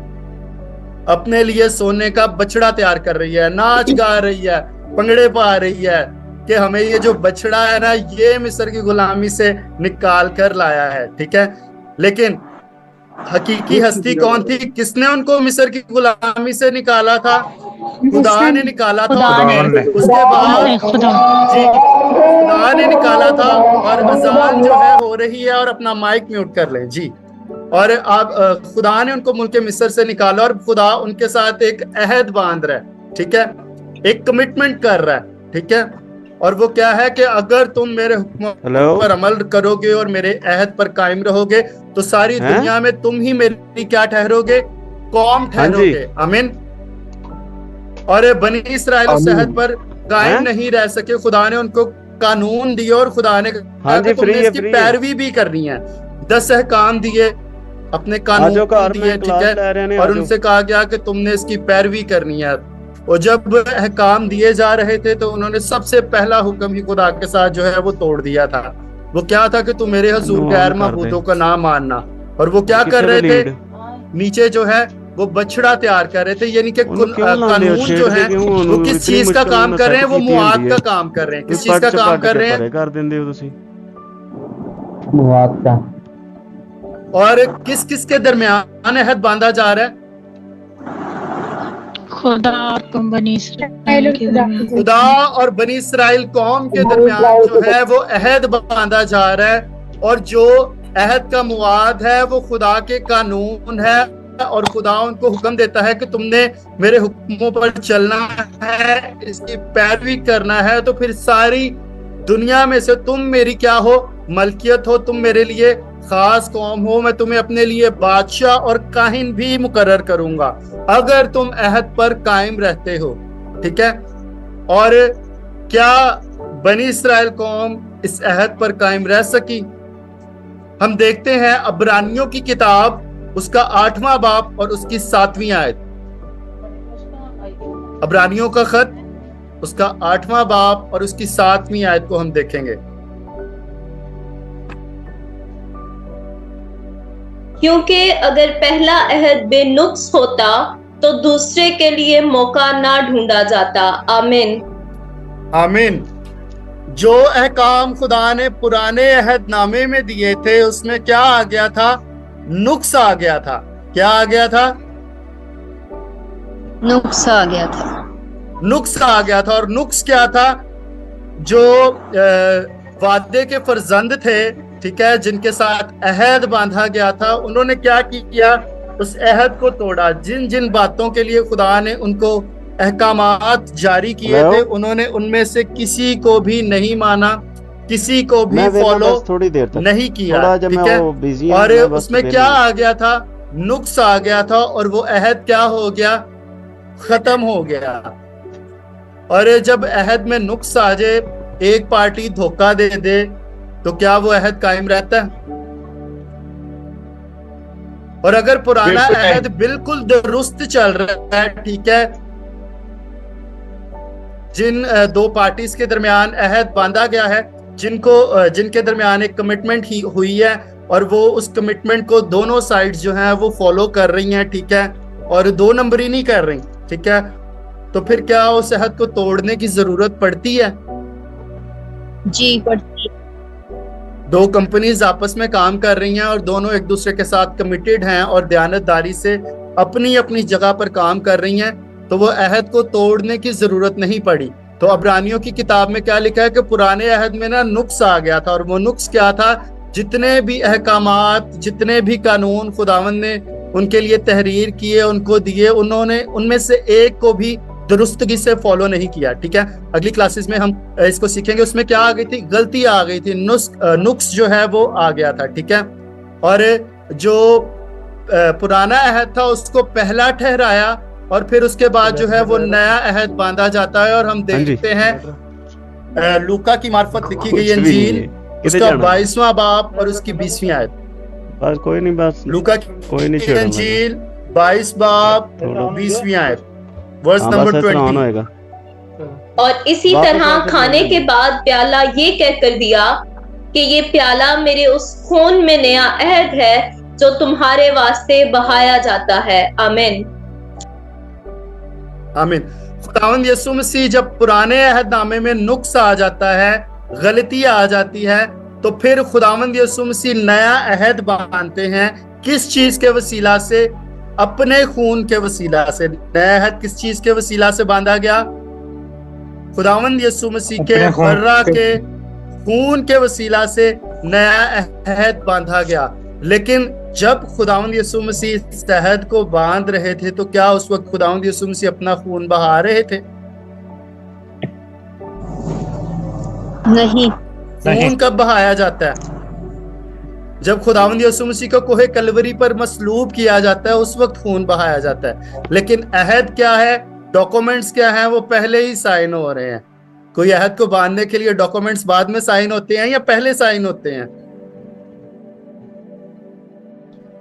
अपने लिए सोने का बछड़ा तैयार कर रही है, नाच गा रही है, पंगड़े पा रही है कि हमें ये जो बछड़ा है ना, ये मिस्र की गुलामी से निकाल कर लाया है। ठीक है, लेकिन हकीकी हस्ती कौन थी? किसने उनको मिस्र की गुलामी से निकाला था? खुदा ने निकाला था। उसके बाद खुदा ने निकाला था। और अजान जो है हो रही है, और अपना माइक म्यूट कर लें जी। और आप खुदा ने उनको मुल्क मिस्र से निकाला और खुदा उनके साथ एक अहद बांध रहा है। ठीक है, एक कमिटमेंट कर रहा है। ठीक है, और वो क्या है कि अगर तुम मेरे हुक्मों पर अमल करोगे और मेरे अहद पर कायम रहोगे तो सारी दुनिया में तुम ही मेरी क्या ठहरोगे? कौम ठहरोगे। आमीन। और बनी इस्राएल उस अहद पर कायम नहीं रह सके। खुदा ने उनको कानून दिए और खुदा ने कहा कि तुमने इसकी पैरवी भी करनी है। 10 अहकाम दिए, अपने कानून दिए। ठीक है, और उनसे कहा गया कि तुमने इसकी पैरवी करनी है। और जब अहकाम दिए जा रहे थे तो उन्होंने सबसे पहला हुक्म ही खुदा के साथ जो है वो तोड़ दिया था। वो क्या था कि तुम मेरे हुजूर गैर माबूदों का नाम मानना। और वो क्या कर रहे थे? नीचे जो है वो बछड़ा तैयार कर रहे थे, यानी कि उनको क्यों ना ले कानून जो है क्यों वो ਉਹਨੂੰ किस इतनी चीज का मुश्किल काम ਨਾਲ कर रहे हैं, वो set ਕੀਤੀ मुआद ਹੁੰਦੀ का है। काम कर रहे हैं। किस ਤੁਸੀਂ चीज का ਪੱਟ काम ਪੱਟ कर ਕੇ रहे हैं? ਪਰੇ ਕਰ ਦਿੰਦੇ ਹੋ ਤੁਸੀਂ। मुआद का। और किस किस के दरमियान अहद बांधा जा रहा है? खुदा और बनी इसराइल के दरमियान। खुदा और बनी इसराइल कौम के दरमियान जो है वो अहद बांधा जा रहा है, और जो अहद का मुआद है वो खुदा के कानून है, और खुदा उनको हुक्म देता है कि तुमने मेरे हुक्मों पर चलना है, इसकी पैरवी करना है। तो फिर सारी दुनिया में से तुम मेरी क्या हो? मलकियत हो, तुम मेरे लिए खास कौम हो, मैं तुम्हें अपने लिए बादशाह और काहिन भी मुकर्रर करूंगा अगर तुम अहद पर कायम रहते हो। ठीक है, और क्या बनी इसराइल कौम इस अहद पर कायम रह सकी? हम देखते हैं अब्रानियों की किताब, उसका 8वां बाब और उसकी 7वीं आयत। अब्रानियों का खत, उसका 8वां बाब और उसकी 7वीं आयत को हम देखेंगे। क्योंकि अगर पहला अहद बेनुक्स होता तो दूसरे के लिए मौका ना ढूंढा जाता। आमीन आमीन। जो अहकाम खुदा ने पुराने अहदनामे में दिए थे उसमें क्या आ गया था? नुक्स आ गया था। क्या आ गया था? नुक्स आ गया था। नुक्स आ गया था। और नुक्स क्या था? जो वादे के फर्जंद थे, ठीक है, जिनके साथ अहद बांधा गया था, उन्होंने क्या किया? उस अहद को तोड़ा। जिन जिन बातों के लिए खुदा ने उनको अहकामात जारी किए थे, उन्होंने उनमें से किसी को भी नहीं माना, किसी को भी फॉलो थोड़ी देर तक नहीं किया। ठीक है, और उसमें क्या आ गया था? नुक्स आ गया था, और वो अहद क्या हो गया? खत्म हो गया। और जब अहद में नुक्स आ जाए, एक पार्टी धोखा दे दे, तो क्या वो अहद कायम रहता है? और अगर पुराना अहद बिल्कुल दुरुस्त चल रहा है, ठीक है, जिन दो पार्टीज के दरमियान अहद बांधा गया है, जिनके दरमियान एक कमिटमेंट ही हुई है, और वो उस कमिटमेंट को दोनों साइड्स जो हैं वो फॉलो कर रही हैं, ठीक है, और 2 नंबरी नहीं कर रही, ठीक है, तो फिर क्या उस अहद को तोड़ने की जरूरत पड़ती है? जी पड़ती है। 2 कंपनीज आपस में काम कर रही हैं और दोनों एक दूसरे के साथ कमिटेड हैं और दयानतदारी से अपनी अपनी जगह पर काम कर रही हैं, तो वो अहद को तोड़ने की जरूरत नहीं पड़ी। तो अब्रानियों की किताब में क्या लिखा है कि पुराने अहद में ना नुक्स आ गया था, और वो नुक्स क्या था? जितने भी अहकामात, जितने भी कानून खुदावंद ने उनके लिए तहरीर किए, उनको दिए, उन्होंने उनमें से एक को भी दुरुस्तगी से फॉलो नहीं किया। ठीक है, अगली क्लासेस में हम इसको सीखेंगे। उसमें क्या आ गई थी? गलती आ गई थी, नुक्स जो है वो आ गया था। ठीक है, और जो पुराना अहद था उसको पहला ठहराया, और फिर उसके बाद जो है वो नया अहद बांधा जाता है। और हम देखते हैं लूका की मार्फत लिखी गई अंजील, उसका 22वां बाब और उसकी 20वीं आयत। बस कोई नहीं, बस लूका की अंजील 22 बाब 20वीं आयत, वर्स नंबर 20। और इसी तरह खाने के बाद प्याला ये कहकर दिया कि ये प्याला मेरे उस खून में नया अहद है जो तुम्हारे वास्ते बहाया जाता है। आमीन आमीन। खुदावंद यीशु मसीह जब पुराने अहदनामे में नुक्स आ जाता है, गलती आ जाती है, तो फिर खुदावंद यीशु मसीह नया अहद बांधते हैं। किस चीज के वसीला से? अपने खून के वसीला से। नया अहद किस चीज के वसीला से बांधा गया? खुदावंद यीशु मसीह के बर्रा के खून के वसीला से नया अहद बांधा गया। लेकिन जब खुदावंद यीशु मसीह इस अहद को बांध रहे थे, तो क्या उस वक्त खुदावंद यीशु मसीह अपना खून बहा रहे थे? नहीं। खून कब बहाया जाता है? जब खुदावंद यीशु मसीह को कोहे कलवरी पर मसलूब किया जाता है, उस वक्त खून बहाया जाता है। लेकिन अहद क्या है? डॉक्यूमेंट्स क्या हैं? वो पहले ही साइन हो रहे हैं। कोई अहद को बांधने के लिए डॉक्यूमेंट्स बाद में साइन होते हैं या पहले साइन होते हैं?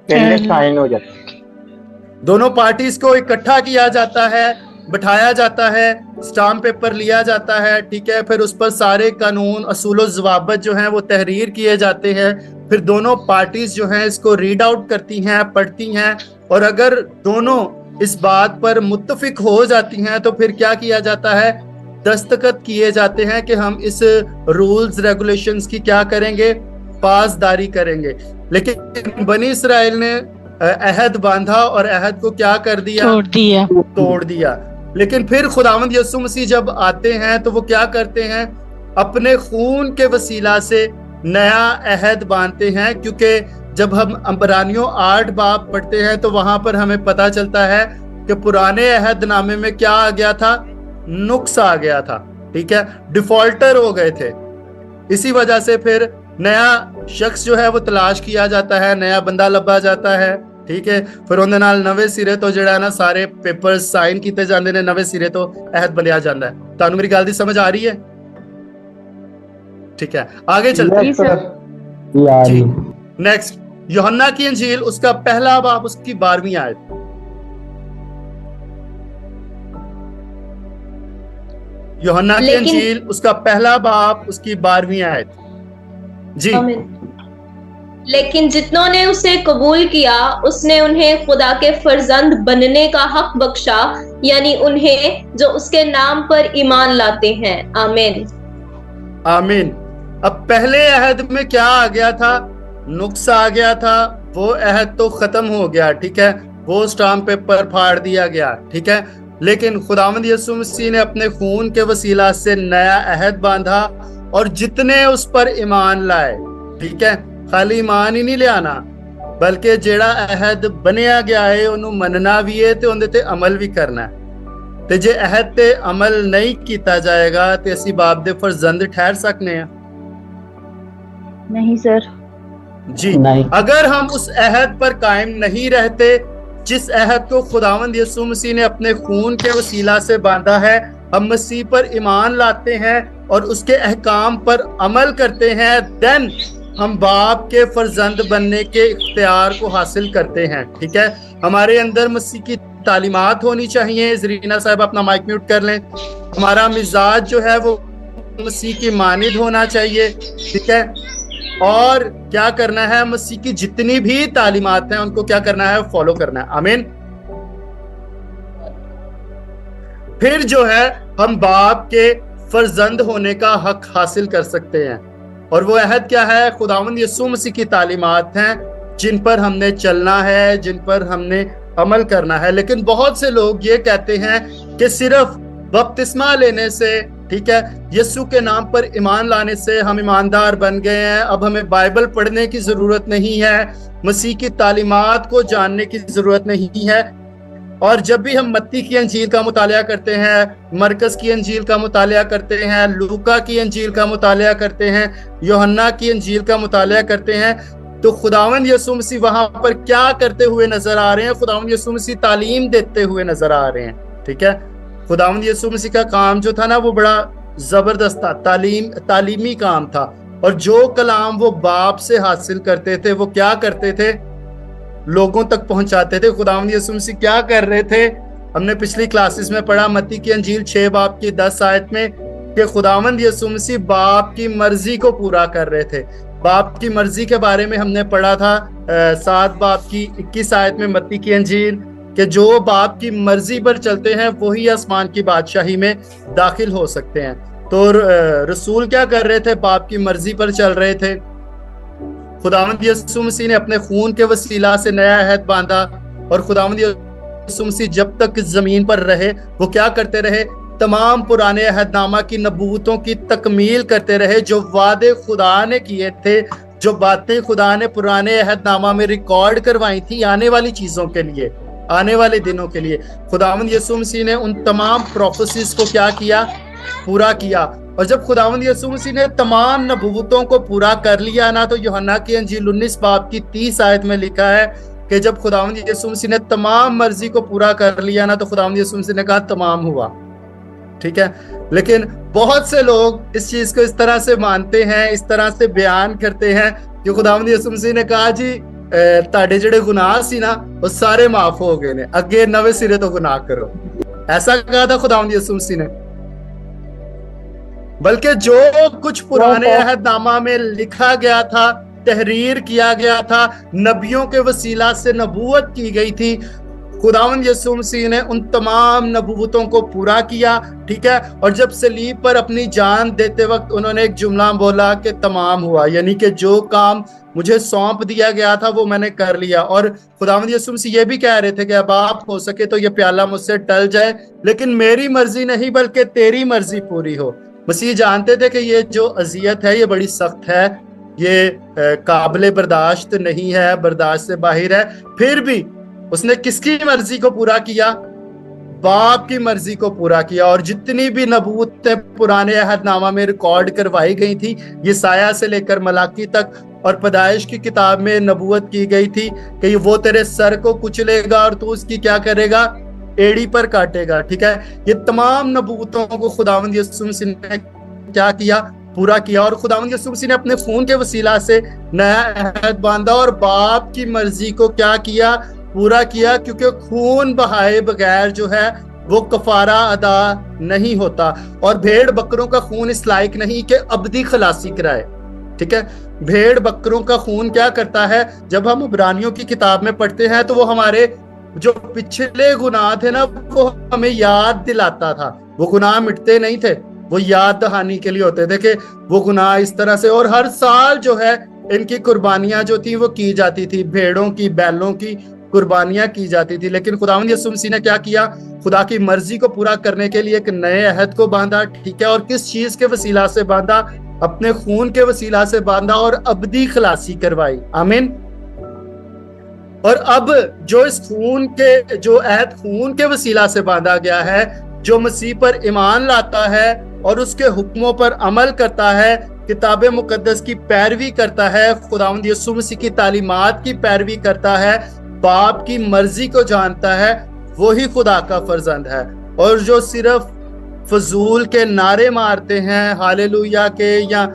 पहले साइन हो जाता है। दोनों पार्टीज को इकट्ठा किया जाता है, बिठाया जाता है, स्टाम्प पेपर लिया जाता है, ठीक है, फिर उस पर सारे कानून, असूल और ज़वाबित जो हैं वो तहरीर किए जाते हैं। फिर दोनों पार्टीज जो हैं इसको रीड आउट करती हैं, पढ़ती हैं, और अगर दोनों इस बात पर मुत्तफिक हो जाती हैं तो फिर क्या किया जाता है, दस्तखत किए जाते हैं कि हम इस रूल्स रेगुलेशंस की क्या करेंगे, पासदारी करेंगे। लेकिन बनी इसराइल ने अहद बांधा और अहद को क्या कर दिया, तोड़ दिया। लेकिन फिर खुदावंद यीशु मसीह जब आते हैं तो वो क्या करते हैं, अपने खून के वसीला से नया अहद बांधते हैं। क्योंकि जब हम अबरानियों 8 बाब पढ़ते हैं तो वहां पर हमें पता चलता है कि पुराने अहद नामे में क्या आ गया था, नुक्स आ गया था, ठीक है, डिफॉल्टर हो गए थे। इसी वजह से फिर नया शख्स जो है वो तलाश किया जाता है, नया बंदा लभा जाता है, ठीक है। फिर उनके नाल नवे सिरे तो जिहड़ा ना सारे पेपर साइन किए जाते ने, नवे सिरे तो अहद बनिया जाता है। तुहानू मेरी गल दी समझ आ रही है? ठीक है, आगे चलते हैं जी। नेक्स्ट, यूहन्ना की इंजील उसका पहला बाब उसकी 12वीं आयत। यूहन्ना की इंजील उसका पहला बाब उसकी 12वीं आयत जी। लेकिन जितनों ने उसे कबूल किया उसने उन्हें खुदा के फर्जंद बनने का हक बख्शा, यानी उन्हें जो उसके नाम पर ईमान लाते हैं। आमीन आमीन। अब पहले अहद में क्या आ गया था, नुक्स आ गया था, वो अहद तो खत्म हो गया, ठीक है, वो स्टाम्प पेपर फाड़ दिया गया, ठीक है। लेकिन खुदावंद यीशु मसीह ने अपने खून के वसीला से नया अहद बांधा और जितने उस पर ईमान लाए, ठीक है, खाली ईमान ही नहीं ले आना बल्कि जेड़ा अहद बनया गया है उन्हों मनना भी है ते उहदे ते अमल भी करना है। ते जे अहद ते अमल नहीं किया जाएगा ते असी बाप दे फर्जंद ठहर सकने हैं? नहीं सर जी नहीं। अगर हम उस अहद पर कायम नहीं रहते जिस अहद को खुदावंद यीशु मसीह ने अपने खून के वसीला से बांधा है, हम मसीह पर ईमान लाते हैं और उसके अहकाम पर अमल करते हैं, देन हम बाप के फर्जंद बनने के इख्तियार को हासिल करते हैं, ठीक है। हमारे अंदर मसीह की तालीमात होनी चाहिए। जरीना साहब अपना माइक म्यूट कर लें। हमारा मिजाज जो है वो मसीह की मानिद होना चाहिए, ठीक है। और क्या करना है, मसीह की जितनी भी तालीमात हैं उनको क्या करना है, फॉलो करना है। आमीन। फिर जो है हम बाप के फर्जंद होने का हक हासिल कर सकते हैं। और वो अहद क्या है, खुदावंद यीशु मसीह की तालीमात हैं जिन पर हमने चलना है, जिन पर हमने अमल करना है। लेकिन बहुत से लोग ये कहते हैं कि सिर्फ बपतिस्मा लेने से, ठीक है, यीशु के नाम पर ईमान लाने से हम ईमानदार बन गए हैं, अब हमें बाइबल पढ़ने की जरूरत नहीं है, मसीह की तालीमात को जानने की जरूरत नहीं है। और जब भी हम मत्ती की अंजील का मुतालिया करते हैं, मरकस की अंजील का मुतालिया करते हैं, लूका की अंजील का मुतालिया करते हैं, यूहन्ना की अंजील का मुतालिया करते हैं, तो खुदावंद यीशु मसीह वहां पर क्या करते हुए नजर आ रहे हैं? खुदावंद यीशु मसीह तालीम देते हुए नजर आ रहे हैं, ठीक है। खुदावंद यीशु मसीह का काम जो था ना वो बड़ा जबरदस्त था, तालीमी काम था। और जो कलाम वो बाप से हासिल करते थे वो क्या करते थे, लोगों तक पहुंचाते थे। खुदावंद यीशु मसीह क्या कर रहे थे, हमने पिछली क्लासेस में पढ़ा मत्ती की अंजील 6 बाब की 10 आयत में कि खुदावंद यीशु मसीह बाप की मर्जी को पूरा कर रहे थे। बाप की मर्जी के बारे में हमने पढ़ा था 7 बाब की 21 आयत में मत्ती की अंजील, कि जो बाप की मर्जी पर चलते हैं वही आसमान की बादशाही में दाखिल हो सकते हैं। तो रसूल क्या कर रहे थे, बाप की मर्जी पर चल रहे थे। खुदावंद यीशु मसीह ने अपने खून के वसीला से नया अहद बांधा और खुदावंद यीशु मसीह जब तक इस जमीन पर रहे वो क्या करते रहे, तमाम पुराने अहदनामा की नबूवतों की तकमील करते रहे। जो वादे खुदा ने किए थे, जो बातें खुदा ने पुराने अहदनामा में रिकॉर्ड करवाई थी आने वाली चीजों के लिए, आने वाले दिनों के लिए, खुदावंद यीशु मसीह ने उन तमाम प्रोफेसीज को क्या किया, पूरा किया। और जब खुदावंद यीशु मसीह ने तमाम नबूवतों को पूरा कर लिया ना, तो यूहन्ना की अंजील 19 बाब की 30 आयत में लिखा है कि जब खुदावंद यीशु मसीह ने तमाम मर्जी को पूरा कर लिया ना, तो खुदावंद यीशु मसीह ने कहा तमाम हुआ, ठीक है। लेकिन बहुत से लोग इस चीज को इस तरह से मानते हैं, इस तरह से बयान करते हैं कि खुदावंद यीशु मसीह ने कहा जी ताड़े जेड़े गुनाह सी ना वो सारे माफ हो गए ने, अगे नवे सिरे तो गुनाह करो। ऐसा कहा था खुदावंद यीशु मसीह ने? बल्कि जो कुछ पुराने अहदनामा में लिखा गया था तहरीर किया गया था, नबियों के वसीला से नबूवत की गई थी, खुदावंद यीशु मसीह ने उन तमाम नबूवतों को पूरा किया, ठीक है। और जब सलीब पर अपनी जान देते वक्त उन्होंने एक जुमला बोला कि तमाम हुआ, यानी कि जो काम मुझे सौंप दिया गया था वो मैंने कर लिया। और खुदावंद यीशु मसीह ये भी कह रहे थे कि अब आप हो सके तो ये प्याला मुझसे टल जाए, लेकिन मेरी मर्जी नहीं बल्कि तेरी मर्जी पूरी हो। मसीह जानते थे कि ये जो अजियत है ये बड़ी सख्त है, ये काबिल बर्दाश्त नहीं है, बर्दाश्त से बाहर है, फिर भी उसने किसकी मर्जी को पूरा किया? बाप की मर्जी को पूरा किया। और जितनी भी नबूवतें पुराने अहदनामा में रिकॉर्ड करवाई गई थी, यसाया से लेकर मलाकी तक, और पैदाइश की किताब में नबूवत की गई थी कि वो तेरे सर को कुचलेगा और तू उसकी क्या करेगा? एड़ी पर काटेगा, ठीक है। ये तमाम नबूवतों को खुदावंद यीशु मसीह ने क्या किया? पूरा किया। और खुदावंद यीशु मसीह ने अपने खून के वसीला से नया अहद बांधा और बाप की मर्जी को क्या किया? पूरा किया, क्योंकि खून बहाए बगैर जो है वो कफारा अदा नहीं होता, और भेड़ बकरों का खून इस लायक नहीं कि अबदी खलासी कराए, ठीक है। भेड़ बकरों का खून क्या करता है? जब हम इब्रानियों की किताब में पढ़ते हैं तो वो हमारे जो पिछले गुनाह थे ना वो हमें याद दिलाता था। वो गुनाह मिटते नहीं थे, वो याद दहानी के लिए होते थे कि वो गुनाह इस तरह से। और हर साल जो है इनकी कुर्बानियां जो थी वो की जाती थी, भेड़ों की, बैलों की कुर्बानियां की जाती थी। लेकिन खुदावंद यीशु मसीह ने क्या किया? खुदा की मर्जी को पूरा करने के लिए एक नए अहद को बांधा, ठीक है। और किस चीज के वसीला से बांधा? अपने खून के वसीला से बांधा और अबदी खलासी करवाई। आमीन। और अब जो इस खून के जो अहद खून के वसीला से बांधा गया है, जो मसीह पर ईमान लाता है और उसके हुक्मों पर अमल करता है, किताब मुकद्दस की पैरवी करता है, खुदावंद यीशु मसीह की तालीमात की पैरवी करता है, बाप की मर्जी को जानता है, वही खुदा का फर्जंद है। और जो सिर्फ फजूल के नारे मारते हैं हालेलुया के, या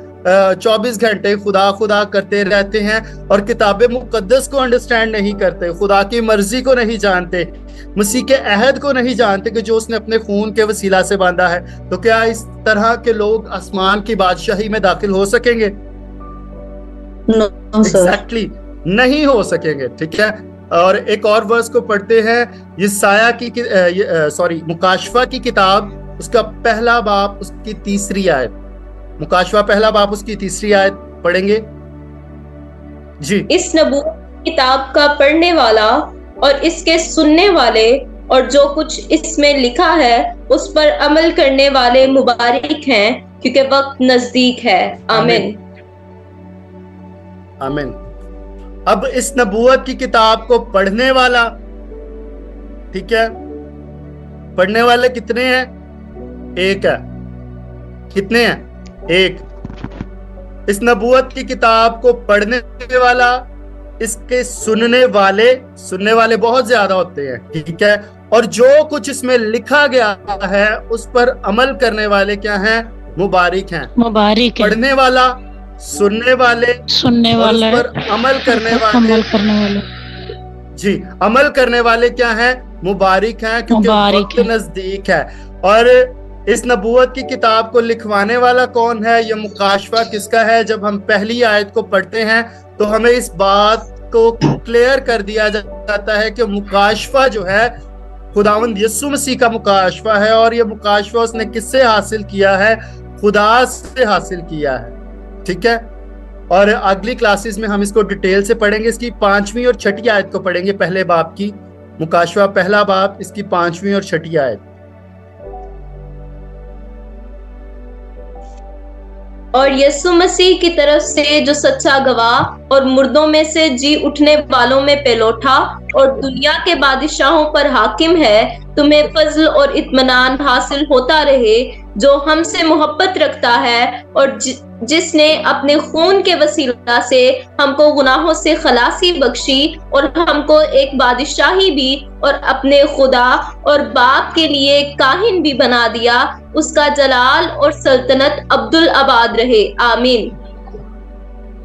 24 घंटे खुदा खुदा करते रहते हैं और किताब मुकद्दस को अंडरस्टैंड नहीं करते, खुदा की मर्जी को नहीं जानते, मसीह के अहद को नहीं जानते कि जो उसने अपने खून के वसीला से बांधा है, तो क्या इस तरह के लोग आसमान की बादशाही में दाखिल हो सकेंगे? एग्जैक्टली नहीं हो सकेंगे, ठीक है। और एक और वर्स को पढ़ते हैं, यसाया की मुकाशफा की किताब, उसका पहला बाप उसकी तीसरी आयत, मुकाशफा पहला बाप उसकी तीसरी आयत पढ़ेंगे जी। इस नबूवत किताब का पढ़ने वाला और इसके सुनने वाले और जो कुछ इसमें लिखा है उस पर अमल करने वाले मुबारक हैं, क्योंकि वक्त नजदीक है। आमीन आमीन। अब इस नबूवत की किताब को पढ़ने वाला, ठीक है, पढ़ने वाले कितने हैं? एक है। कितने हैं? एक। इस नबूवत की किताब को पढ़ने वाला, इसके सुनने वाले बहुत ज्यादा होते हैं, ठीक है। और जो कुछ इसमें लिखा गया है उस पर अमल करने वाले क्या हैं? मुबारक हैं। मुबारक है। पढ़ने वाला, सुनने वाले वाला, उस पर अमल करने वाले जी, अमल करने वाले क्या हैं? मुबारक हैं, क्योंकि वक्त नजदीक है। और इस नबूवत की किताब को लिखवाने वाला कौन है? ये मुकाशफा किसका है? जब हम पहली आयत को पढ़ते हैं तो हमें इस बात को क्लियर कर दिया जाता है कि मुकाशफा जो है खुदावंद यीशु मसीह का मुकाशफा है, और ये मुकाशफा उसने किससे हासिल किया है? खुदा से हासिल किया है, ठीक है। और अगली क्लासेस में हम इसको डिटेल से पढ़ेंगे। इसकी 5वीं और 6ठी आयत को पढ़ेंगे, पहले बाप की, मुकाशफा पहला बाप, इसकी 5वीं और 6ठी आयत। और यीशु मसीह की तरफ से जो सच्चा गवाह और मुर्दों में से जी उठने वालों में पेलोठा और दुनिया के बादशाहों पर हाकिम है, तुम्हें फजल और इत्मीनान हासिल होता रहे, जो हमसे मोहब्बत रखता है और जिसने अपने खून के वसीला से हमको गुनाहों से खलासी बख्शी और हमको एक बादशाही भी और अपने खुदा और बाप के लिए काहिन भी बना दिया। उसका जलाल और सल्तनत अब्दुल आबाद रहे। आमीन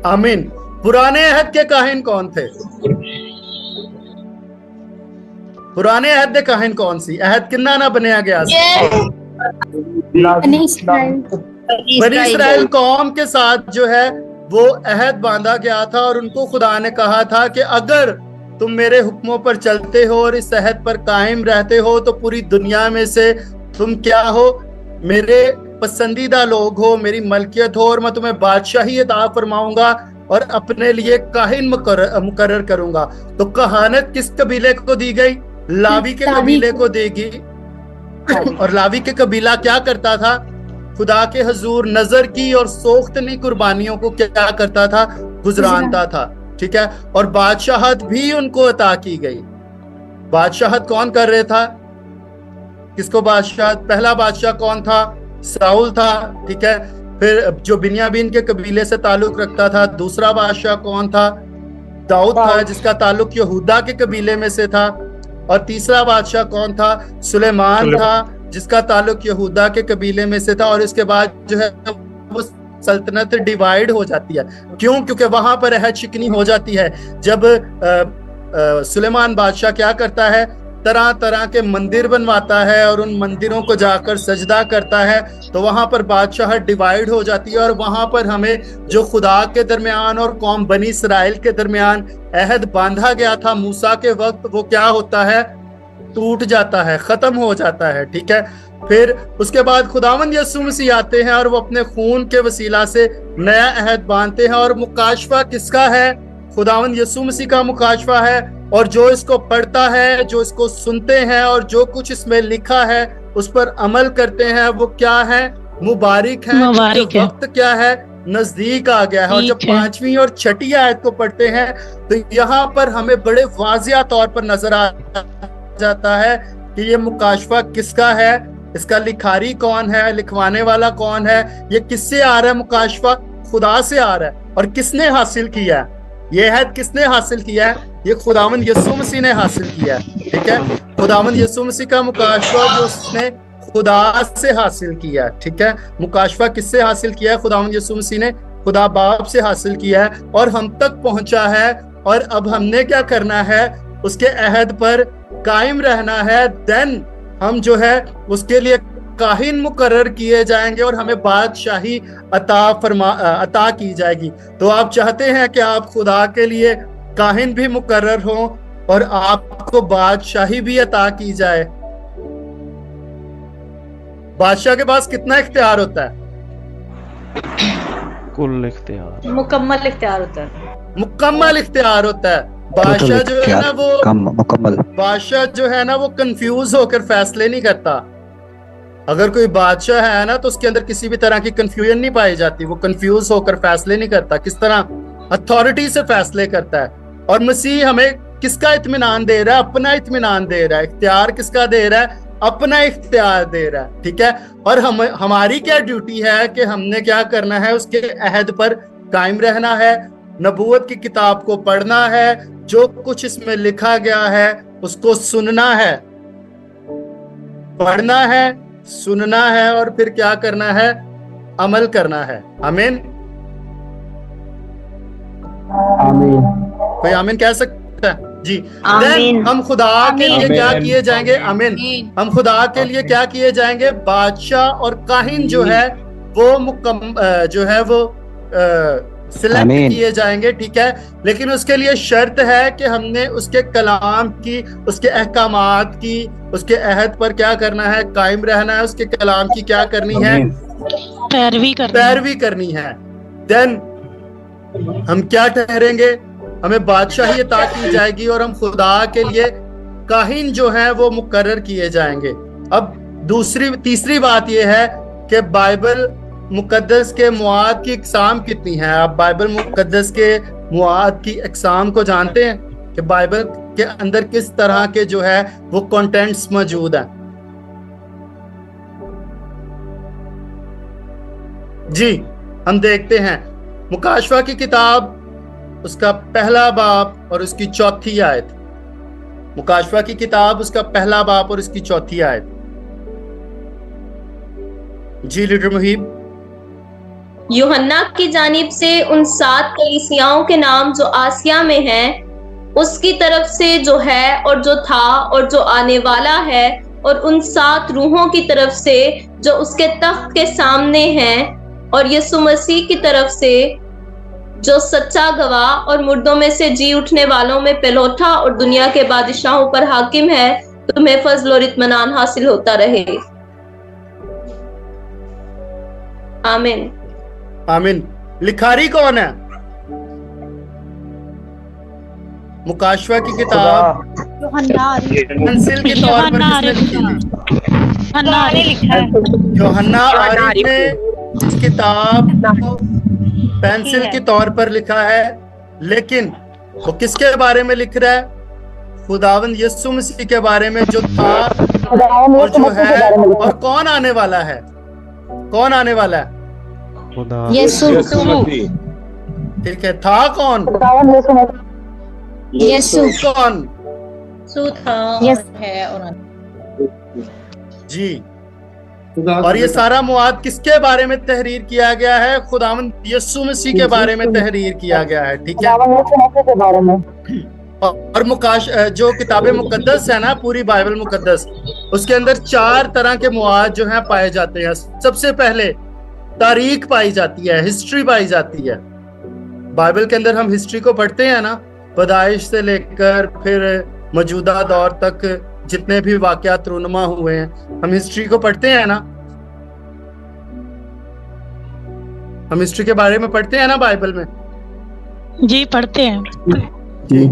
आमीन। पुराने अहद के काहिन कौन थे? पुराने अहद के काहिन कौन सी? अहद किन्ना ना बनाया गया? बनी इस्राएल कौम के साथ जो है वो अहद बांधा गया था और उनको खुदा ने कहा था कि अगर तुम मेरे हुक्मों पर चलते हो और इस अहद पर कायम रहते हो तो पूरी दुनिया में से तुम क्या हो, मेरे पसंदीदा लोग हो, मेरी मलकियत हो, और मैं तुम्हें बादशाही अता फरमाऊंगा और अपने लिए काहिन मुकर्रर करूंगा। तो कहानत किस कबीले को दी गई? लावी के कबीले को देगी। और लावी के कबीला क्या करता था? खुदा के हजूर नजर की और सोख्तनी कुर्बानियों को क्या करता था? गुजरानता था। ठीक है। और बादशाहत भी उनको अता की गई। बादशाहत कौन कर रहे था? किसको बादशाहत? पहला बादशाह कौन था? साउल था। ठीक है। फिर जो बिन्यामीन के कबीले से ताल्लुक रखता था, दूसरा बादशाह कौन था? दाऊद था, जिसका ताल्लुक यहूदा के कबीले में से था। और तीसरा बादशाह कौन था? सुलेमान था, जिसका ताल्लुक यहूदा के कबीले में से था। और इसके बाद जो है वो सल्तनत डिवाइड हो जाती है। क्यों? क्योंकि वहां पर अहद शिकनी हो जाती है। जब सुलेमान बादशाह क्या करता है? तरह तरह के मंदिर बनवाता है और उन मंदिरों को जाकर सजदा करता है, तो वहां पर बादशाह डिवाइड हो जाती है। और वहां पर हमें जो खुदा के दरमियान और कौम बनी इसराइल के दरमियान अहद बांधा गया था मूसा के वक्त, वो क्या होता है? टूट जाता है, खत्म हो जाता है। ठीक है। फिर उसके बाद खुदावंद यीशु मसीह आते हैं और वो अपने खून के वसीला से नया अहद बांधते हैं। और मुकाशफा किसका है? खुदावंद यीशु मसीह का मुकाशफा है। और जो इसको पढ़ता है, जो इसको सुनते हैं और जो कुछ इसमें लिखा है उस पर अमल करते हैं, वो क्या है? मुबारक है। मुबारक है। वक्त क्या है? नजदीक आ गया है। और जब 5वीं और 6ठी आयत को पढ़ते हैं तो यहाँ पर हमें बड़े वाजिया तौर पर नजर आ जाता है कि ये मुकाशफा किसका है, इसका लिखारी कौन है, लिखवाने वाला कौन है, ये किससे आ रहा है? मुकाशफा खुदा से आ रहा है। और किसने हासिल किया है? ये अहद किसने हासिल किया है? ये खुदावंद यीशु मसीह ने हासिल किया है। ठीक है। खुदावंद यीशु मसीह का मुकाशफा जो उसने खुदा से हासिल किया। ठीक है। मुकाशफा किससे हासिल किया है? खुदावंद यीशु मसीह ने खुदा बाप से हासिल किया है और हम तक पहुंचा है। और अब हमने क्या करना है? उसके अहद पर कायम रहना है। देन हम जो है उसके लिए काहिन मुकर्रर किए जाएंगे और हमें बादशाही अता की जाएगी। तो आप चाहते हैं कि आप खुदा के लिए काहिन भी मुकर्रर हो और आपको बादशाही भी अता की जाए। बादशाह के पास कितना इख्तियार होता है? कुल इख्तियार, मुकम्मल इख्तियार होता है। मुकम्मल इख्तियार होता है। बादशाह जो है ना वो मुकम्मल बादशाह जो है ना वो कंफ्यूज होकर फैसले नहीं करता। अगर कोई बादशाह है ना तो उसके अंदर किसी भी तरह की कंफ्यूजन नहीं पाई जाती। वो कंफ्यूज होकर फैसले नहीं करता। किस तरह? अथॉरिटी से फैसले करता है। और मसीह हमें किसका इत्मीनान दे रहा है? अपना इत्मीनान दे रहा है। इख्तियार किसका दे रहा है? अपना इख्तियार दे रहा है। ठीक है। और हमारी क्या ड्यूटी है कि हमने क्या करना है? उसके अहद पर कायम रहना है, नबूवत की किताब को पढ़ना है, जो कुछ इसमें लिखा गया है उसको सुनना है, पढ़ना है, सुनना है और फिर क्या करना है? अमल करना है। आमीन। आमीन। कोई आमीन कह सकता है? जी। आमीन। हम खुदा के लिए क्या किए जाएंगे? आमीन। हम खुदा के लिए क्या किए जाएंगे? बादशाह और काहिन जो है वो सिलेक्ट किए जाएंगे। ठीक है। लेकिन उसके लिए शर्त है कि हमने उसके कलाम की, उसके अहकामात की, उसके अहद पर क्या करना है? कायम रहना है। उसके कलाम की क्या करनी है? पैरवी करनी है। देन हम क्या ठहरेंगे? हमें बादशाही अता की जाएगी और हम खुदा के लिए काहिन जो है वो मुकर्रर किए जाएंगे। अब तीसरी बात यह है कि बाइबल मुकद्दस के मुआद की इकसाम कितनी है? आप बाइबल मुकद्दस के मुआद की इकसाम को जानते हैं कि बाइबल के अंदर किस तरह के जो है वो कंटेंट्स मौजूद हैं? जी, हम देखते हैं मुकाशफा की किताब, उसका पहला बाब और उसकी 4थी आयत। मुकाशफा की किताब, उसका पहला बाब और उसकी 4थी आयत। जी लीडर मुहीब। यूहन्ना की जानिब से उन 7 कलीसियाओं के नाम जो आसिया में हैं, उसकी तरफ से जो है और जो था और जो आने वाला है, और उन 7 रूहों की तरफ से जो उसके तख्त के सामने हैं, और यीशु मसीह की तरफ से जो सच्चा गवाह और मुर्दों में से जी उठने वालों में पहलौठा और दुनिया के बादशाहों पर हाकिम है, तुम्हें फजल और इत्मीनान हासिल होता रहे। आमीन। आमीन। लिखारी कौन है? मुकाशवा की किताब पेंसिल के तौर पर किसने लिखी थी? यूहन्ना आरिफ ने इस किताब को पेंसिल के तौर पर लिखा है, लेकिन वो किसके बारे में लिख रहा है? खुदावंद यीशु मसीह के बारे में, जो था और जो है और कौन आने वाला है। कौन आने वाला है? यीशु। ठीक है, था कौन? यीशु। कौन? जी। और ये सारा मुआद किसके बारे में तहरीर किया गया है? खुदावंद यीशु मसीह के बारे में तहरीर किया गया है। ठीक है। और जो किताबें मुकद्दस है ना, पूरी बाइबल मुकद्दस, उसके अंदर 4 तरह के मुआद जो हैं पाए जाते हैं। सबसे पहले तारीख पाई जाती है, हिस्ट्री पाई जाती है। बाइबल के अंदर हम हिस्ट्री को पढ़ते हैं ना, पैदाइश से लेकर फिर मौजूदा दौर तक जितने भी वाकयात रूनुमा हुए हैं, हम हिस्ट्री को पढ़ते हैं ना। हम हिस्ट्री के बारे में पढ़ते हैं ना बाइबल में। जी पढ़ते हैं जी।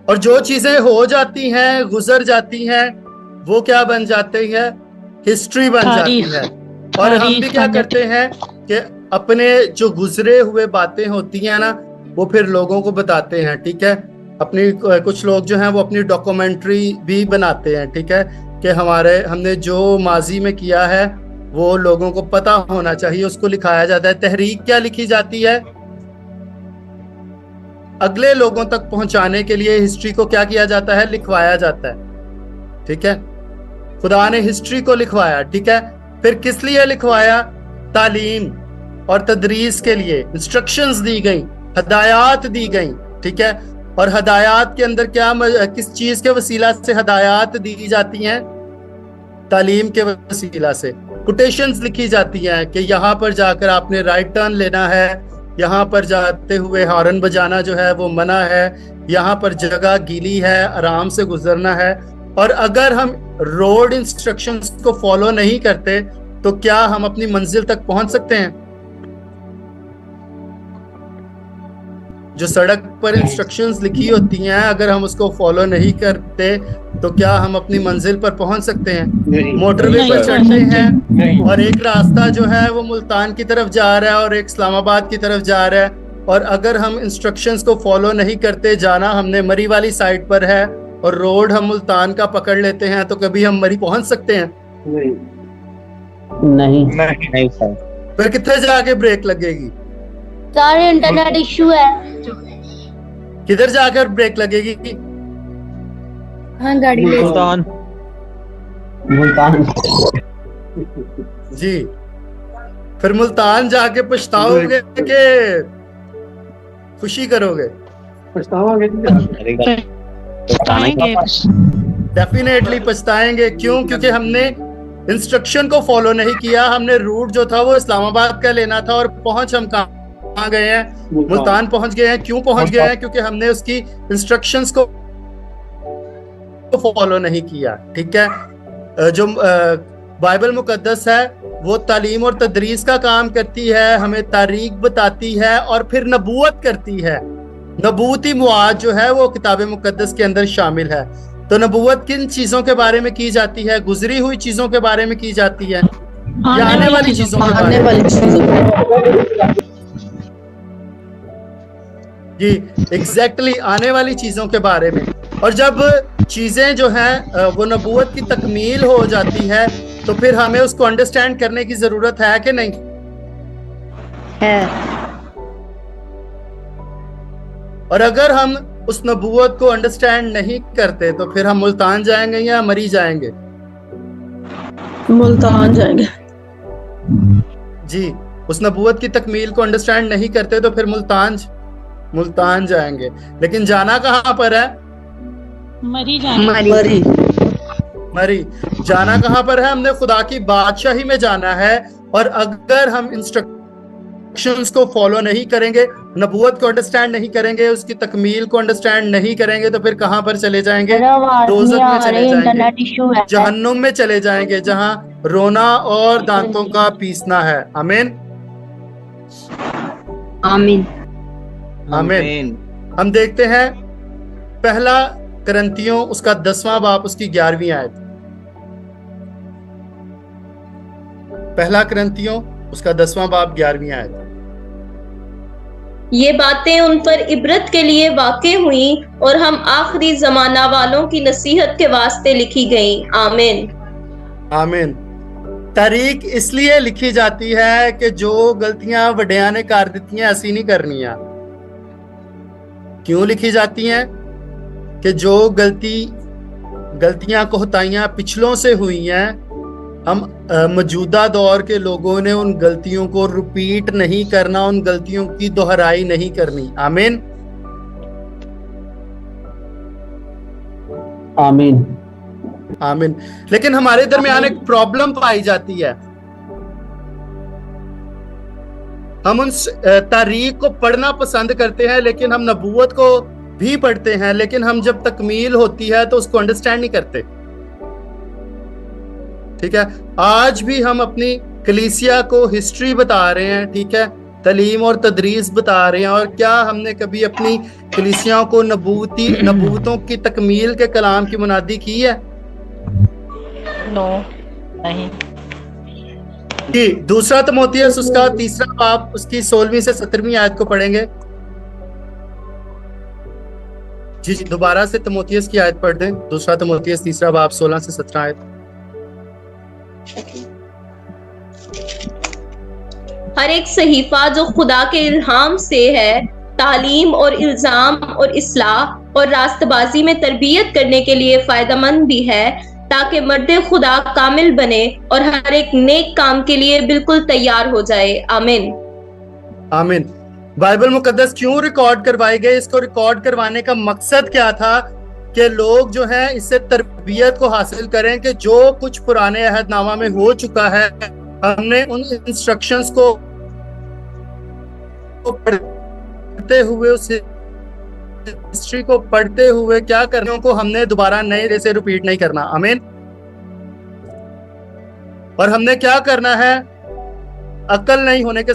और जो चीजें हो जाती हैं, गुजर जाती हैं, वो क्या बन जाती है? हिस्ट्री बन जाती है। और हम भी क्या करते हैं कि अपने जो गुजरे हुए बातें होती हैं ना, वो फिर लोगों को बताते हैं। ठीक है। अपनी कुछ लोग जो हैं वो अपनी डॉक्यूमेंट्री भी बनाते हैं। ठीक है, कि हमने जो माजी में किया है वो लोगों को पता होना चाहिए, उसको लिखाया जाता है। तहरीक क्या लिखी जाती है? अगले लोगों तक पहुंचाने के लिए हिस्ट्री को क्या किया जाता है? लिखवाया जाता है। ठीक है। खुदा ने हिस्ट्री को लिखवाया। ठीक है। फिर किस लिए लिखवाया? तालीम और तदरीस के लिए इंस्ट्रक्शंस दी गई, हदायत दी गई। ठीक है। और हदायत के अंदर किस चीज के वसीला से हदायत दी जाती हैं? तालीम के वसीला से। कोटेशंस लिखी जाती हैं कि यहाँ पर जाकर आपने राइट टर्न लेना है, यहाँ पर जाते हुए हॉर्न बजाना जो है वो मना है, यहाँ पर जगह गीली है, आराम से गुजरना है। और अगर हम रोड इंस्ट्रक्शंस को फॉलो नहीं करते तो क्या हम अपनी मंजिल तक पहुंच सकते हैं? जो सड़क पर इंस्ट्रक्शंस लिखी होती हैं, अगर हम उसको फॉलो नहीं करते तो क्या हम अपनी मंजिल पर पहुंच सकते हैं? मोटरवे पर चढ़ते हैं और एक रास्ता जो है वो मुल्तान की तरफ जा रहा है और एक इस्लामाबाद की तरफ जा रहा है, और अगर हम इंस्ट्रक्शंस को फॉलो नहीं करते, जाना हमने मरी वाली साइड पर है और रोड हम मुल्तान का पकड़ लेते हैं, तो कभी हम मरी पहुंच सकते हैं? नहीं। फिर कितने जाके ब्रेक लगेगी? सारे इंटरनेट इशू है। किधर जाकर ब्रेक लगेगी? हाँ, गाड़ी ले मुल्तान। जी। फिर मुल्तान जाके पछताओगे कि खुशी करोगे? डेफिनेटली पछताएंगे। क्यों? क्योंकि हमने इंस्ट्रक्शन को फॉलो नहीं किया। हमने रूट जो था वो इस्लामाबाद का लेना था और पहुंच हम कहाँ गए हैं? मुल्तान पहुंच गए हैं। क्यों पहुंच गए हैं? क्योंकि हमने उसकी इंस्ट्रक्शंस को फॉलो नहीं किया। ठीक है। जो बाइबल मुकद्दस है वो तालीम और तदरीस का काम करती है, हमें तारीख बताती है और फिर नबूवत करती है। नबूवती मुआद जो है वो किताब मुकद्दस के अंदर शामिल है। तो नबूवत किन चीजों के बारे में की जाती है? गुजरी हुई चीजों के बारे में की जाती है या आने वाली चीजों के बारे में? जी, एग्जैक्टली, आने वाली चीजों के बारे में। और जब चीजें जो हैं वो नबूवत की तकमील हो जाती है तो फिर हमें उसको अंडरस्टैंड करने की जरूरत है कि नहीं है? और अगर हम उस नबूवत को अंडरस्टैंड नहीं करते तो फिर हम मुल्तान जाएंगे या मरी जाएंगे? मुल्तान जाएंगे। जी, उस नबूवत की तकमील को अंडरस्टैंड नहीं करते तो फिर मुल्तान जाएंगे। लेकिन जाना कहाँ पर है? मरी जाएंगे। मरी जाना कहाँ पर है? हमने खुदा की बादशाही में जाना है। और अगर हम इंस्ट्रक्शंस को फॉलो नहीं करेंगे, नबूवत को अंडरस्टैंड नहीं करेंगे, उसकी तकमील को अंडरस्टैंड नहीं करेंगे, तो फिर कहां पर चले जाएंगे? दोज़ख में चले जाएंगे, जहन्नुम में चले जाएंगे, जहां रोना और दांतों का पीसना है। आमीन आमीन आमीन। हम देखते हैं पहला करंतियों उसका 10वां बाब उसकी 11वीं आयत। पहला करंतियों उसका 10वां बाब 11वीं आयत। ये बातें उन पर इबरत के लिए वाक़ई हुई और हम आखिरी जमाना वालों की नसीहत के वास्ते लिखी गई। आमीन आमीन। तारीख इसलिए लिखी जाती है कि जो गलतियां वड्डियां ने कर दी ऐसी नहीं करनियां। क्यों लिखी जाती हैं? कि जो गलतियां कोताहियां पिछलों से हुई हैं, हम मौजूदा दौर के लोगों ने उन गलतियों को रिपीट नहीं करना, उन गलतियों की दोहराई नहीं करनी। आमीन आमीन आमीन। लेकिन हमारे दरमियान एक प्रॉब्लम पाई जाती है। हम उन तारीख को पढ़ना पसंद करते हैं, लेकिन हम नबूवत को भी पढ़ते हैं, लेकिन हम जब तकमील होती है तो उसको अंडरस्टैंड नहीं करते। ठीक है, आज भी हम अपनी कलीसिया को हिस्ट्री बता रहे हैं, ठीक है, तालीम और तदरीस बता रहे हैं, और क्या हमने कभी अपनी कलीसियाओं को नबूवतों की तकमील के कलाम की मुनादी की है? नो नहीं। जी, दूसरा तिमोथियस उसका 3रा बाब उसकी 16वीं से 17वीं आयत को पढ़ेंगे। जी दोबारा से तिमोथियस की आयत पढ़ दें। दूसरा तिमोथियस 3रा बाब 16 से 17 आयत। हर एक सहीफा जो खुदा के इल्हाम से है, तालीम और इल्जाम और इस्लाह और रास्तबाजी में तरबियत करने के लिए फायदेमंद भी है, ताकि मर्दे खुदा कामिल बने और हर एक नेक काम के लिए बिल्कुल तैयार हो जाए। आमीन आमीन। बाइबल मुकद्दस क्यों रिकॉर्ड करवाई गई? इसको रिकॉर्ड करवाने का मकसद क्या था? कि लोग जो हैं इससे तरबियत को हासिल करें कि जो कुछ पुराने अहदनामा में हो चुका है, हमने उन इंस्ट्रक्शंस को पढ़ते हुए, उस हिस्ट्री को पढ़ते हुए क्या करने को हमने दोबारा नए से रिपीट नहीं करना। आमीन। और हमने क्या करना है? अक्ल नहीं होने के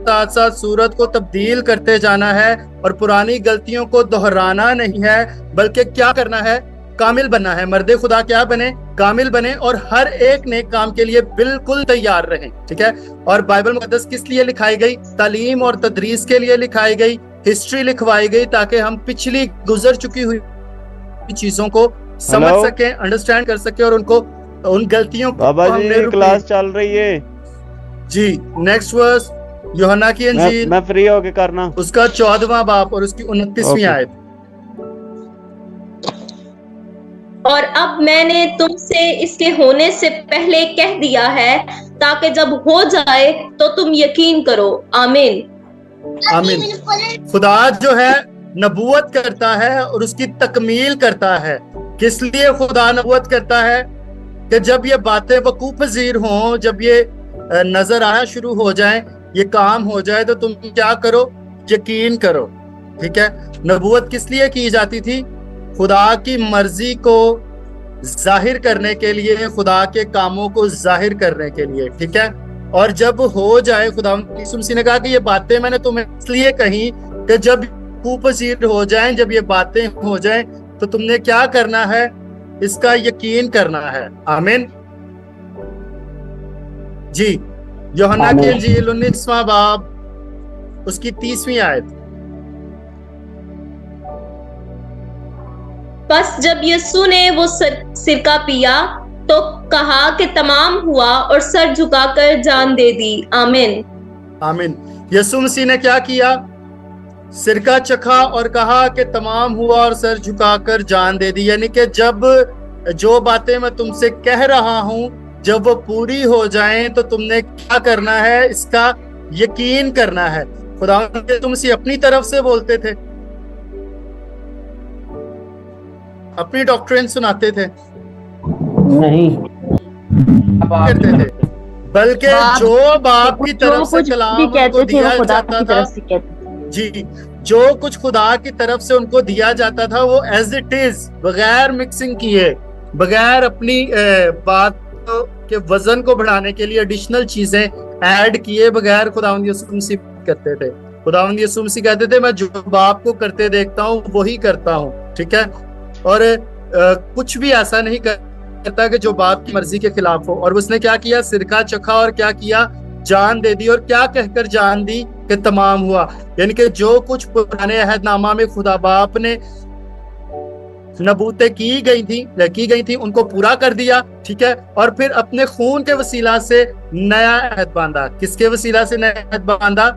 साथ साथ सूरत को तब्दील करते जाना है, और पुरानी गलतियों को दोहराना नहीं है, बल्कि क्या करना है? कामिल बनना है। मर्दे खुदा क्या बने? कामिल बने, और हर एक नेक काम के लिए बिल्कुल तैयार रहें। ठीक है। और बाइबल मुकद्दस किस लिए लिखाई गई? तालीम और तदरीस के लिए लिखाई गई, हिस्ट्री लिखवाई गई, ताकि हम पिछली गुजर चुकी हुई चीजों को समझ सकें, अंडरस्टैंड कर सकें, और उनको उन गलतियों को हमने क्लास चल रही है। जी, नेक्स्ट वर्स यूहन्ना की इंजील, मैं फ्री होके करना, उसका 14वां बाब और उसकी 29वीं आयत। और अब मैंने तुमसे इसके होने से पहले कह दिया है, ताकि जब हो जाए तो तुम यकीन करो। आमीन आमीन। खुदा जो है नबूवत करता है और उसकी तकमील करता है। किस लिए खुदा नबूवत करता है? कि जब ये बातें वकूफ पजीर हों, जब ये नजर आना शुरू हो जाए, ये काम हो जाए, तो तुम क्या करो? यकीन करो। ठीक है। नबूवत किस लिए की जाती थी? खुदा की मर्जी को जाहिर करने के लिए, खुदा के कामों को जाहिर करने के लिए। ठीक है। और जब हो जाए, खुदा यीशु मसीह ने कहा कि ये बातें मैंने तुम्हें इसलिए कही कि जब पजीर हो जाएं, जब ये बातें हो जाएं, तो तुमने क्या करना है? इसका यकीन करना है। आमीन। जी, यूहन्ना की इंजील 19वां बाब उसकी 30वीं आयत। बस जब यीशु ने वो सिरका पिया तो कहा कि तमाम हुआ, और सर झुकाकर जान दे दी। आमीन आमीन। यीशु मसीह ने क्या किया? सिरका चखा और कहा कि तमाम हुआ, और सर झुकाकर जान दे दी। यानी कि जब जो बातें मैं तुमसे कह रहा हूं, जब वो पूरी हो जाएं, तो तुमने क्या करना है? इसका यकीन करना है। खुदा तुमसे अपनी तरफ से बोलते थे, अपनी डॉक्ट्रिन सुनाते थे? नहीं करते थे? बल्कि जो बाप की तरफ से कलाम भी उनको कहते थे वो दिया खुदा जाता की था, तरफ से कहते थे। जी, जो कुछ खुदा की तरफ से उनको दिया जाता था वो एज इट इज, बगैर मिक्सिंग किए, बगैर अपनी बात के वजन को बढ़ाने के लिए एडिशनल चीजें ऐड किए बगैर खुदावंद यीशु मसीह करते थे। खुदावंद यीशु मसीह कहते थे, मैं जो बाप को करते देखता हूँ वही करता हूँ, ठीक है। और कुछ भी ऐसा नहीं करता कि जो बाप की मर्जी के खिलाफ हो। और उसने क्या किया, सिरका चखा और क्या किया, जान दे दी। और क्या कहकर जान दी कि तमाम हुआ, यानी कि जो कुछ पुराने अहदनामा में खुदा बाप ने नबूतें की गई थी उनको पूरा कर दिया, ठीक है। और फिर अपने खून के वसीला से नया अहद बांधा। किसके वसीला से नया अहद बांधा?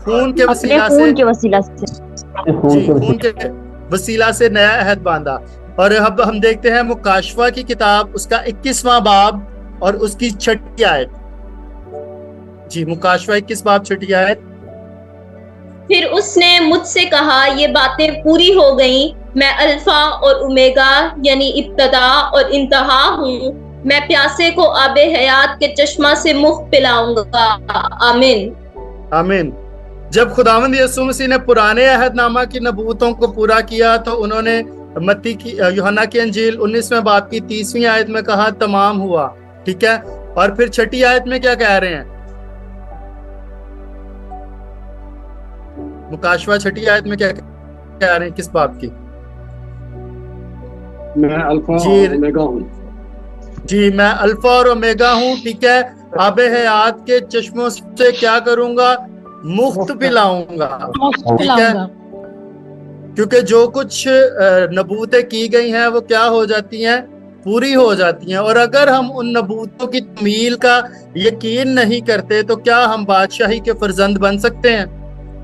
खून के वसीला से, खून के वसीला से, जी, खून के वसीला से नया अहद बांधा। और अब हम देखते हैं मुकाशवा की किताब, उसका 21वां बाब और उसकी 6ठी आयत। जी, मुकाशवा 21 बाब 6ठी आयत। फिर उसने मुझसे कहा, ये बातें पूरी हो गईं। मैं अल्फा और ओमेगा यानी इब्तदा और इंतहा हूँ। मैं प्यासे को आबे हयात के चश्मा से मुफ्त पिलाऊंगा। आमीन, आमीन। जब खुदावंद यीशु मसीह ने पुराने अहदनामा की नबूतों को पूरा किया तो उन्होंने मत्ती की, यूहन्ना की अंजील 19वें बाब की 30वीं आयत में कहा तमाम हुआ, ठीक है। और फिर 6ठी आयत में क्या कह रहे हैं? मुकाशवा 6ठी आयत में क्या कह रहे हैं, किस बाब की? मैं अल्फा और ओमेगा हूँ। जी, मैं अल्फा और ओमेगा हूँ, ठीक है। आबे हयात के चश्मों से क्या करूंगा? मुफ्त पिलाऊंगा, ठीक है। क्योंकि जो कुछ नबूतें की गई हैं वो क्या हो जाती हैं? पूरी हो जाती हैं। और अगर हम उन नबूतों की तमील का यकीन नहीं करते तो क्या हम बादशाही के फर्जंद बन सकते हैं?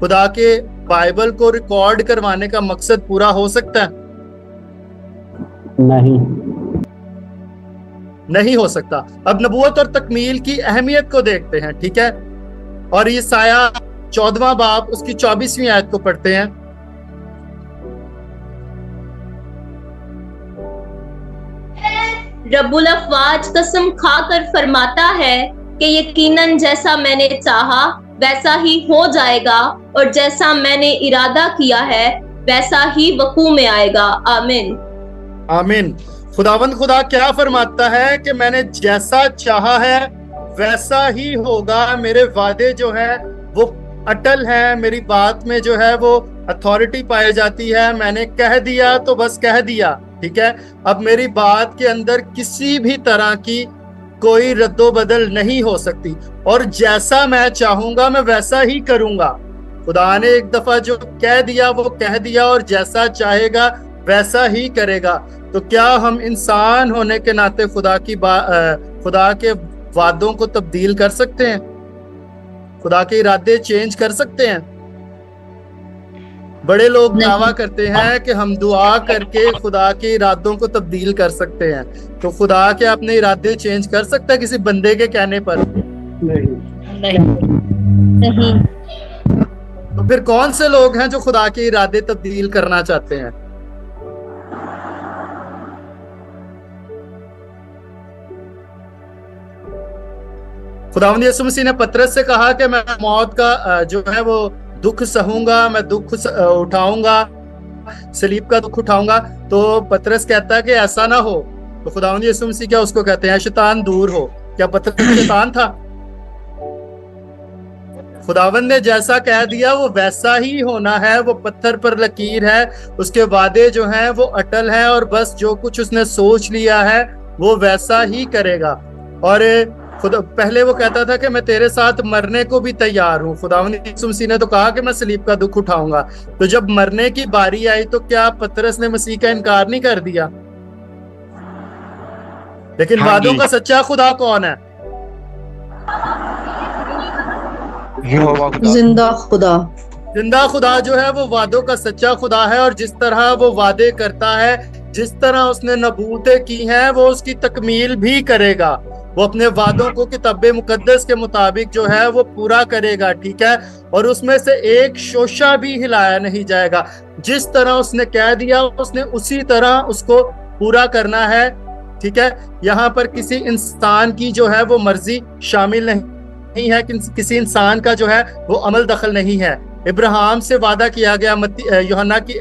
खुदा के बाइबल को रिकॉर्ड करवाने का मकसद पूरा हो सकता है? नहीं हो सकता। अब नबूवत और तकमील की अहमियत को देखते हैं, ठीक है। और ये साया 14वां बाब उसकी 24वीं आयत को पढ़ते हैं। रब्बुल अफ़वाज कसम खाकर फरमाता है कि यकीनन जैसा मैंने चाहा वैसा ही हो जाएगा और जैसा मैंने इरादा किया है वैसा ही वकू में आएगा। आमीन, आमीन। खुदावंद खुदा क्या फरमाता है कि मैंने जैसा चाहा है वैसा ही होगा। मेरे वादे जो है वो अटल है, मेरी बात में जो है वो अथॉरिटी पाई जाती है। मैंने कह दिया तो बस कह दिया, ठीक है। अब मेरी बात के अंदर किसी भी तरह की कोई रद्दो बदल नहीं हो सकती। और जैसा मैं चाहूंगा मैं वैसा ही करूंगा। खुदा ने एक दफा जो कह दिया वो कह दिया और जैसा चाहेगा वैसा ही करेगा। तो क्या हम इंसान होने के नाते खुदा के वादों को तब्दील कर सकते हैं? खुदा के इरादे चेंज कर सकते हैं? बड़े लोग दावा करते हैं कि हम दुआ करके खुदा के इरादों को तब्दील कर सकते हैं। तो खुदा के अपने इरादे चेंज कर सकता है किसी बंदे के कहने पर? नहीं। तो फिर कौन से लोग हैं जो खुदा के इरादे तब्दील करना चाहते हैं? खुदावंद यीशु मसीह ने पतरस से कहा कि मैं मौत का जो है वो दुख सहूंगा, मैं दुख उठाऊंगा, सलीब का दुख उठाऊंगा। तो पतरस कहता है कि ऐसा ना हो। तो खुदावंद यीशु मसीह क्या उसको कहते हैं? शैतान दूर हो। क्या पतरस शैतान था? खुदावंद ने जैसा कह दिया वो वैसा ही होना है। वो पत्थर पर लकीर है, उसके वादे जो हैं वो अटल हैं और बस जो कुछ उसने सोच लिया है वो वैसा ही करेगा। और खुदा पहले वो कहता था कि मैं तेरे साथ मरने को भी तैयार हूँ। खुदावंद यीशु मसीह ने तो कहा कि मैं सलीब का दुख उठाऊंगा। तो जब मरने की बारी आई तो क्या पतरस ने मसीह का इनकार नहीं कर दिया? लेकिन वादों का सच्चा खुदा कौन है? जिंदा खुदा। जिंदा खुदा जो है वो वादों का सच्चा खुदा है। और जिस तरह वो वादे करता है, जिस तरह उसने नबूतें की हैं वो उसकी तकमील भी करेगा। वो अपने वादों को किताबे मुकद्दस के मुताबिक जो है वो पूरा करेगा, ठीक है। और उसमें से एक शोशा भी हिलाया नहीं जाएगा। जिस तरह उसने कह दिया उसने उसी तरह उसको पूरा करना है। ठीक है, यहाँ पर किसी इंसान की जो है वो मर्जी शामिल नहीं है, किसी इंसान का जो है वो अमल दखल नहीं है। इब्राहिम से वादा किया गया। यूहन्ना की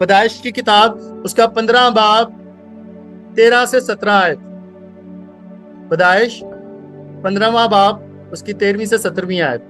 पैदाइश की किताब उसका 15 बाब 13 से 17 आयत। पैदाइश 15वां बाब उसकी 13वीं से 17वीं आयत।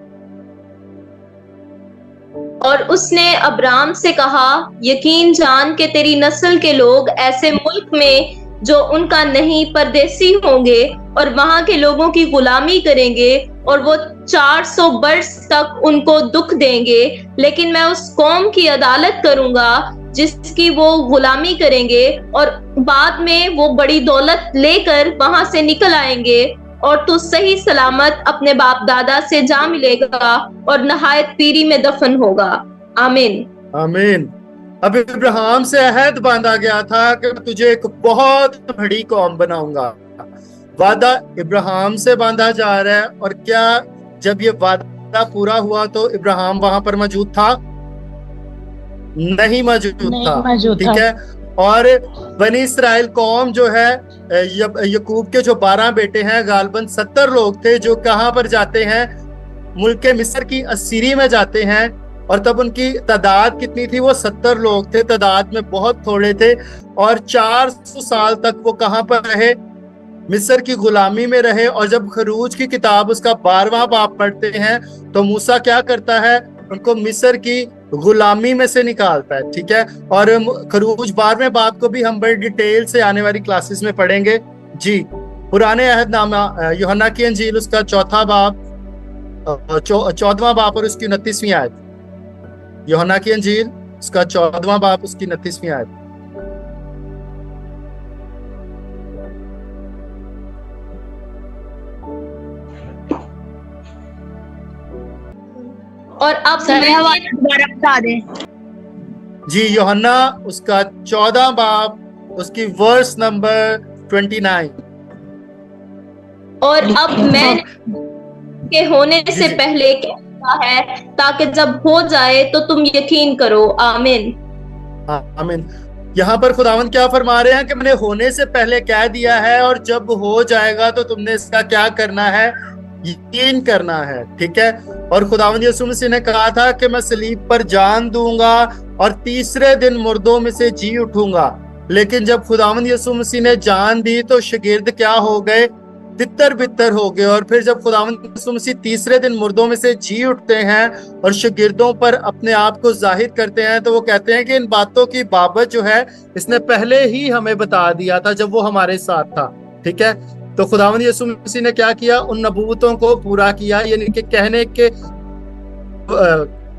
और उसने अब्राम से कहा, यकीन जान के तेरी नस्ल के लोग ऐसे मुल्क में जो उनका नहीं परदेसी होंगे और वहां के लोगों की गुलामी करेंगे और वो 400 बरस तक उनको दुख देंगे, लेकिन मैं उस कौम की अदालत करूंगा जिसकी वो गुलामी करेंगे और बाद में वो बड़ी दौलत लेकर वहां से निकल आएंगे और तू सही सलामत अपने बाप दादा से जा मिलेगा और नहायत पीरी में दफन होगा। आमीन आमीन। अब इब्राहिम से अहद बांधा गया था कि तुझे एक बहुत बड़ी कौम बनाऊंगा। वादा इब्राहिम से बांधा जा रहा है, और क्या जब ये वादा पूरा हुआ तो इब्राहिम वहां पर मौजूद था? नहीं मौजूद था, ठीक है। और बनी इस्राइल कौम जो है, यकूब के जो 12 बेटे हैं, गालबन 70 लोग थे जो कहां पर जाते हैं? मुल्क मिस्र की असीरी में जाते हैं। और तब उनकी तादाद कितनी थी? वो 70 लोग थे, तादाद में बहुत थोड़े थे। और 400 साल तक वो कहां पर रहे? मिस्र की गुलामी में रहे। और जब खरूज की किताब उसका 12वां बाब पढ़ते हैं तो मूसा क्या करता है? उनको मिस्र की गुलामी में से निकालता है, ठीक है। और खरूज 12वें बाब को भी हम बड़ी डिटेल से आने वाली क्लासेस में पढ़ेंगे। जी, पुराने अहदनामा यूहन्ना की अंजील उसका 4वां बाब 14वां बाब और उसकी 29वीं आयत। यूहन्ना की अंजील उसका 14वां बाब उसकी 29वीं आयत। और अब दोबारा बता दें। जी, यूहन्ना उसका 14 बाब उसकी वर्स नंबर 29। और अब मैं के होने से पहले कहता है ताकि जब हो जाए तो तुम यकीन करो। आमीन आमीन। यहाँ पर खुदावंद क्या फरमा रहे हैं कि मैंने होने से पहले कह दिया है, और जब हो जाएगा तो तुमने इसका क्या करना है? यकीन करना है, ठीक है। और खुदावंद यीशु मसीह ने कहा था कि मैं सलीब पर जान दूंगा और तीसरे दिन मुर्दों में से जी उठूंगा। लेकिन जब खुदावंद यीशु मसीह ने जान दी तो शागिर्द क्या हो गए? तितर बितर हो गए। और फिर जब खुदावंद यीशु मसीह तीसरे दिन मुर्दों में से जी उठते हैं और शागिर्दों पर अपने आप को जाहिर करते हैं, तो वो कहते हैं कि इन बातों की बाबत जो है इसने पहले ही हमें बता दिया था जब वो हमारे साथ था, ठीक है। तो खुदावंद यीशु मसीह ने क्या किया? उन नबूवतों को पूरा किया, यानी कि कहने के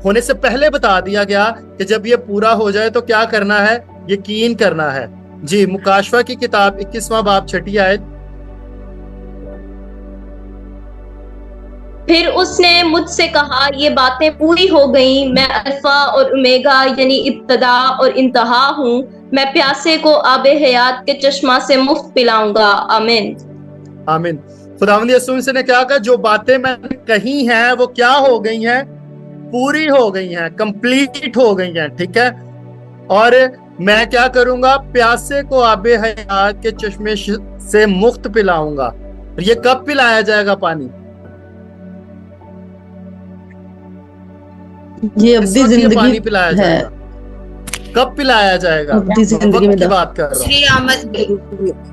होने से पहले बता दिया गया कि जब ये पूरा हो जाए तो क्या करना है? यकीन करना है। जी, मुकाशवा की किताब 21वां बाब 6 आयत। फिर उसने मुझसे कहा, ये बातें पूरी हो गई। मैं अल्फा और ओमेगा यानी इब्तदा और इंतहा हूँ। मैं प्यासे को आबे हयात के चश्मा से मुफ्त पिलाऊंगा। आमीन आमीन। खुदावंद यीशु मसीह ने क्या कहा? जो बातें मैंने कही हैं वो क्या हो गई हैं? पूरी हो गई हैं, कंप्लीट हो गई हैं, ठीक है। और मैं क्या करूंगा? प्यासे को आबे हयात के चश्मे से मुफ्त पिलाऊंगा। ये कब पिलाया जाएगा पानी? ये अब्दी जिंदगी पानी पिलाया जाएगा। कब पिलाया जाएगा? अब्दी जिंदगी में की बात कर रहा हूं।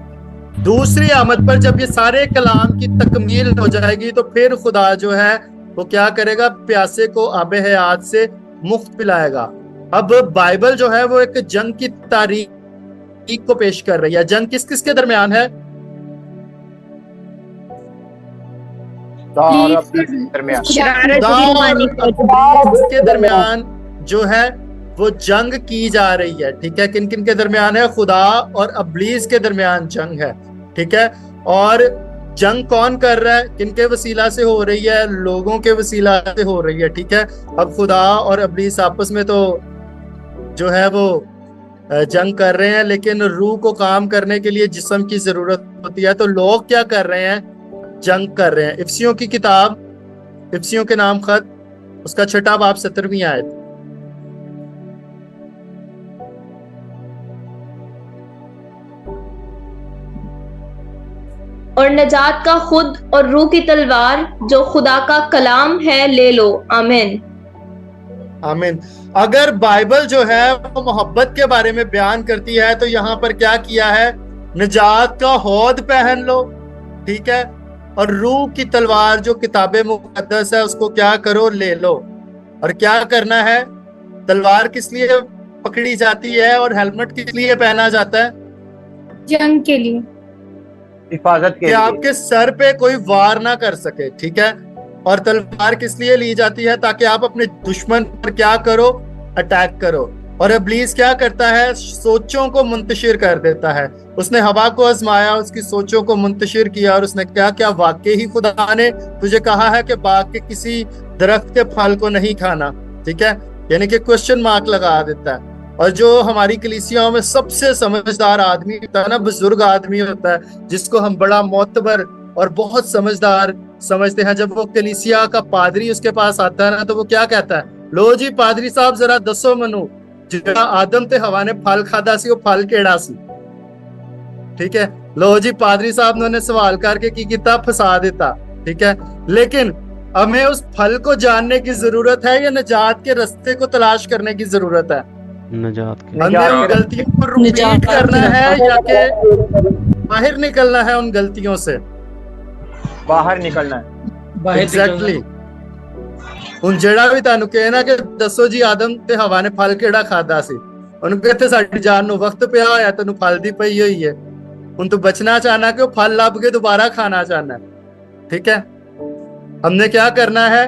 दूसरी आमद पर जब ये सारे कलाम की तकमील हो जाएगी तो फिर खुदा जो है वो क्या करेगा? प्यासे को आबे हयात से मुफ्त पिलाएगा। अब बाइबल जो है वो एक जंग की तारीख को पेश कर रही है। जंग किस किस के दरमियान है? के दरमियान जो है वो जंग की जा रही है, ठीक है। किन किन के दरमियान है? खुदा और अब्लीस के दरमियान जंग है, ठीक है। और जंग कौन कर रहा है? किनके वसीला से हो रही है? लोगों के वसीला से हो रही है, ठीक है। अब खुदा और अब्लीस आपस में तो जो है वो जंग कर रहे हैं, लेकिन रूह को काम करने के लिए जिस्म की जरूरत होती है। तो लोग क्या कर रहे हैं? जंग कर रहे हैं। इफ्सियों की किताब, इफ्सियों के नाम खत उसका 6 बाब 17वीं आयत। और नजात का खुद और रूह की तलवार जो खुदा का कलाम है ले लो। आमीन। आमीन। अगर बाइबल जो है वो मोहब्बत के बारे में बयान करती है तो यहाँ पर क्या किया है, निजात का हौद पहन लो, ठीक है, और रूह की तलवार जो किताबे मुकद्दस है उसको क्या करो, ले लो। और क्या करना है, तलवार किस लिए पकड़ी जाती है और हेलमेट किस लिए पहना जाता है? जंग के लिए, हिफाजत के लिए, आपके सर पे कोई वार ना कर सके, ठीक है। और तलवार किस लिए ली जाती है, ताकि आप अपने दुश्मन पर क्या करो, अटैक करो। और इब्लीस क्या करता है, सोचों को मुंतशिर कर देता है। उसने हवा को आजमाया, उसकी सोचों को मुंतशिर किया, और उसने क्या क्या, वाकई ही खुदा ने तुझे कहा है कि बाग के किसी दरख्त के फल को नहीं खाना, ठीक है, यानी कि क्वेश्चन मार्क लगा देता है। और जो हमारी कलीसियाओं में सबसे समझदार आदमी होता है ना, बुजुर्ग आदमी होता है, जिसको हम बड़ा मोतबर और बहुत समझदार समझते हैं, जब वो कलीसिया का पादरी उसके पास आता है ना, तो वो क्या कहता है, लो जी पादरी साहब जरा दसो मनु जिहड़ा आदम ते हवा ने फल खादा सी, वो फल केड़ा सी, ठीक है। लो जी पादरी साहब ने सवाल करके की किया, फंसा देता, ठीक है। लेकिन हमें उस फल को जानने की जरूरत है या निजात के रास्ते को तलाश करने की जरूरत है? निजात के, हमें उन गलतियों को रिपीट करना है या कि बाहर निकलना है उन गलतियों से? बाहर निकलना है। एग्जैक्टली। ਹੁਣ ਜਿਹੜਾ ਵੀ ਤੁਹਾਨੂੰ ਕਹੇ ਨਾ ਕਿ ਦੱਸੋ ਜੀ ਆਦਮ ਤੇ ਹਵਾ ਨੇ ਫਲ ਕਿਹੜਾ ਖਾਦਾ ਸੀ, ਉਹਨੂੰ ਕਹਿੰਦੇ ਸਾਡੀ ਜਾਨ ਨੂੰ ਵਕਤ ਪਿਆ ਹੋਇਆ, ਤੈਨੂੰ ਫਲ ਦੀ ਪਈ ਹੋਈ ਹੈ, ਹੁਣ ਤੂੰ बचना चाहना कि वो फल ਲੱਭ के दोबारा खाना चाहना है, ठीक है। हमने क्या करना है,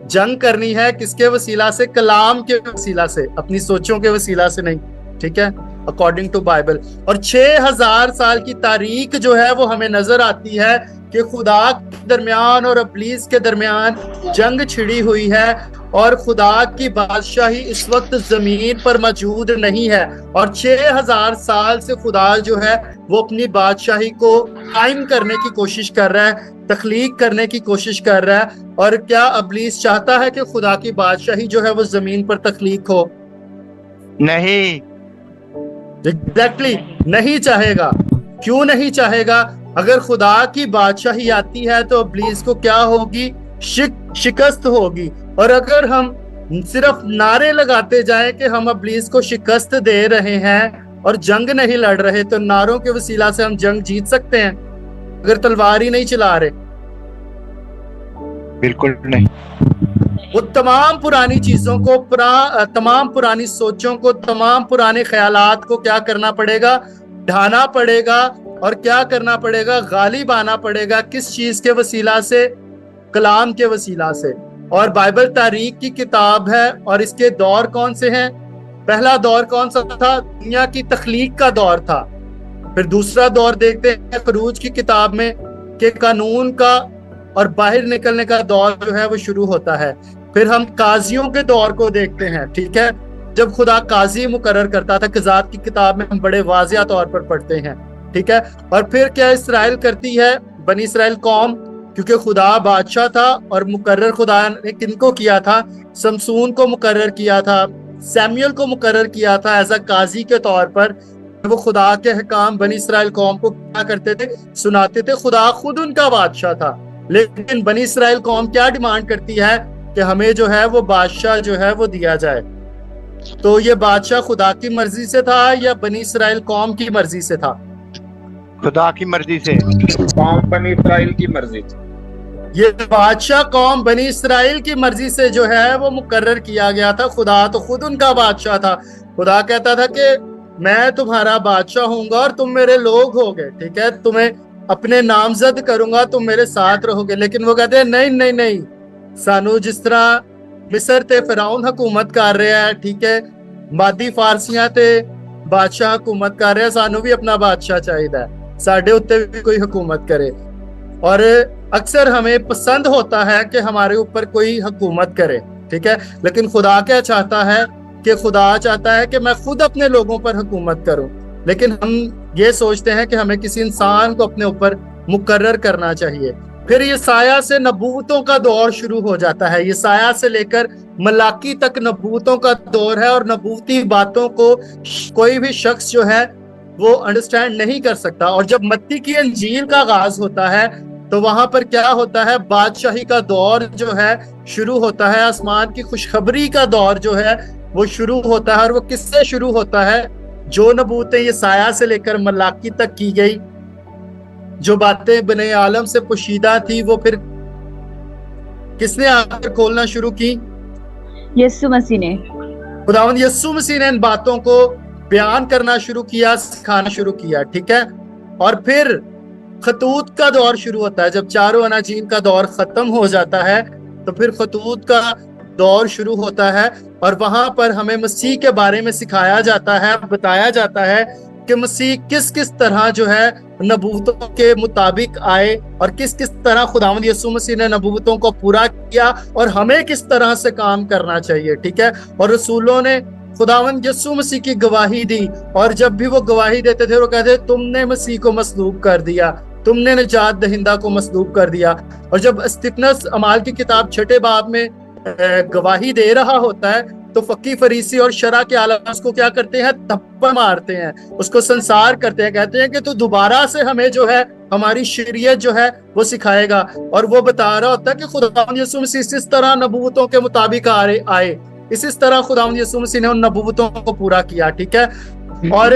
जंग करनी है किसके वसीला से, कलाम के वसीला से, अपनी सोचों के वसीला से नहीं, ठीक है, अकॉर्डिंग टू बाइबल। और 6000 साल की तारीख जो है वो हमें नजर आती है कि खुदा के दरमियान और इब्लीस के दरमियान जंग छिड़ी हुई है, और खुदा की बादशाही इस वक्त जमीन पर मौजूद नहीं है। और 6000 साल से खुदा जो है वो अपनी बादशाही को कायम करने की कोशिश कर रहा है, तख्लीक करने की कोशिश कर रहा है। और क्या इब्लीस चाहता है कि खुदा की बादशाही जो है वो जमीन पर तख्लीक हो? नहीं, एग्जैक्टली नहीं चाहेगा। क्यों नहीं चाहेगा? अगर खुदा की बादशाही आती है तो इब्लीस को क्या होगी, शिकस्त होगी। और अगर हम सिर्फ नारे लगाते जाएं कि हम इब्लीस को शिकस्त दे रहे हैं और जंग नहीं लड़ रहे, तो नारों के वसीला से हम जंग जीत सकते हैं अगर तलवार ही नहीं चला रहे? बिल्कुल नहीं। वो तमाम पुरानी चीजों को, तमाम पुरानी सोचों को, तमाम पुराने ख्यालात को क्या करना पड़ेगा, ढाना पड़ेगा। और क्या करना पड़ेगा, गालिब आना पड़ेगा। किस चीज के वसीला से? कलाम के वसीला से। और बाइबल तारीख की किताब है, और इसके दौर कौन से हैं? पहला दौर कौन सा था? दुनिया की तख्लीक का दौर था। फिर दूसरा दौर देखते हैं खरूज की किताब में कि कानून का और बाहर निकलने का दौर जो है वो शुरू होता है। फिर हम काजियों के दौर को देखते हैं, ठीक है, जब खुदा काजी मुकर्रर करता था। क़ज़ात की किताब में हम बड़े वाज़िया तौर पर पढ़ते हैं, ठीक है। और फिर क्या इसराइल करती है, बनी इसराइल कौम, क्योंकि खुदा बादशाह था और मुकर्रर खुदा ने किनको किया था? समसून को मुकर्रर किया था, सैमुअल को मुकर्रर किया था एज अ काजी के तौर पर। वो खुदा के हकाम बनी इसराइल कौम को क्या करते थे, सुनाते थे। खुदा खुद उनका बादशाह था, लेकिन बनी इसराइल कौम क्या डिमांड करती है कि हमें जो है वो बादशाह जो है वो दिया जाए। तो ये बादशाह खुदा की मर्जी से था या बनी इसराइल कौम की मर्जी से था? खुदा की मर्जी से। कौम बनी इसराइल की मर्जी। ये बादशाह कौम बनी इसराइल की मर्जी से जो है वो मुकर्रर किया गया था। खुदा तो खुद उनका बादशाह था। खुदा कहता था कि मैं तुम्हारा बादशाह होऊंगा और तुम मेरे लोग होगे, ठीक है, तुम्हें अपने नामजद करूंगा, तुम मेरे साथ रहोगे। लेकिन वो कहते हैं नहीं नहीं नहीं, सानू जिस तरह मिस्र ते फिरौन हुकूमत कर रहा है, ठीक है, मादी फारसियां ते बादशाह हुकूमत कर रहे हैं, सानू भी अपना बादशाह चाहिए, साडे उत्ते भी कोई हुकूमत करे। और अक्सर हमें पसंद होता है कि हमारे ऊपर कोई हुकूमत करे, ठीक है, लेकिन खुदा क्या चाहता है कि खुदा चाहता है कि मैं खुद अपने लोगों पर हुकूमत करूं। लेकिन हम ये सोचते हैं कि हमें किसी इंसान को अपने ऊपर मुकर्रर करना चाहिए। फिर यसाया से नबूवतों का दौर शुरू हो जाता है। यसाया से लेकर मलाकी तक नबूवतों का दौर है, और नबूवती बातों को कोई भी शख्स जो है वो अंडरस्टैंड नहीं कर सकता। और जब मत्ती की अंजील का आगाज होता है तो वहां पर क्या होता है, बादशाही का दौर जो है शुरू होता है, आसमान की खुशखबरी का दौर जो है वो शुरू होता है। और वो किससे शुरू होता है? जो नबूतें यसाया से लेकर मलाकी तक की गई, जो बातें बने आलम से पोशीदा थी, वो फिर किसने आकर खोलना शुरू की? यीशु मसीह ने। खुदावंद यीशु मसीह ने इन बातों को बयान करना शुरू किया, सिखाना शुरू किया, ठीक है। और फिर खतूत का दौर शुरू होता है। जब चारों अनाजीन का दौर खत्म हो जाता है तो फिर खतूत का दौर शुरू होता है। और वहां पर हमें मसीह के बारे में सिखाया जाता है, बताया जाता है कि मसीह किस किस तरह जो है नबूवतों के मुताबिक आए और किस किस तरह खुदावंद यीशु मसीह ने नबूवतों को पूरा किया और हमें किस तरह से काम करना चाहिए, ठीक है। और रसूलों ने खुदावंद यीशु मसीह की गवाही दी, और जब भी वो गवाही देते थे वो कहते तुमने मसीह को मसलूब कर दिया, तुमने निजात दहिंदा को मसलूब कर दिया। और जब स्तिफनस अमाल की किताब 6 बाब में गवाही दे रहा होता है तो फकी फरीसी और शरा के आलम उसको क्या करते हैं? थप्पड़ मारते हैं, उसको संसार करते हैं, कहते हैं कि तू दोबारा से हमें जो है हमारी शरीयत जो है वो सिखाएगा। और वो बता रहा होता है कि खुदावंद यीशु मसीह इस तरह नबूवतों के मुताबिक आए, इस तरह खुदावंद यीशु मसीह ने उन नबूवतों को पूरा किया, ठीक है। और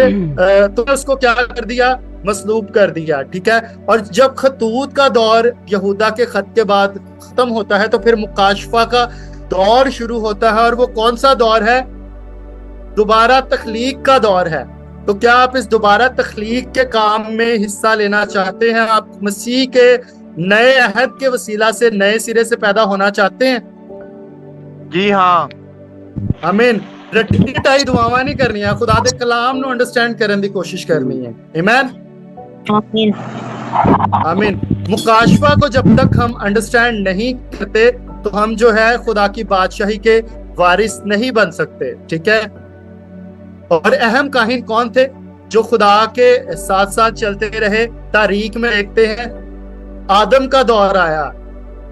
तुमने उसको क्या कर दिया? मसलूब कर दिया, ठीक है। और जब खतूत का दौर यहूदा के खत के बाद खत्म होता है तो फिर मुकाशफा का दौर शुरू होता है। और वो कौन सा दौर है? दोबारा तख्लीक का दौर है। तो क्या आप इस दोबारा तख्लीक के काम में हिस्सा लेना चाहते हैं? आप मसीह के नए अहद के वसीला से नए सिरे से पैदा होना चाहते हैं? जी हाँ। आमीन। रटीटाई दुआवां नहीं करनी है, खुदा दे कलाम नु अंडरस्टैंड करने की कोशिश करनी है। आमीन आमीन आमीन। मुकाशफा को जब तक हम अंडरस्टैंड नहीं करते तो हम जो है खुदा की बादशाही के वारिस नहीं बन सकते, ठीक है। और अहम काहिन कौन थे? जो खुदा के साथ साथ चलते रहे। तारीख में देखते हैं आदम का दौर आया,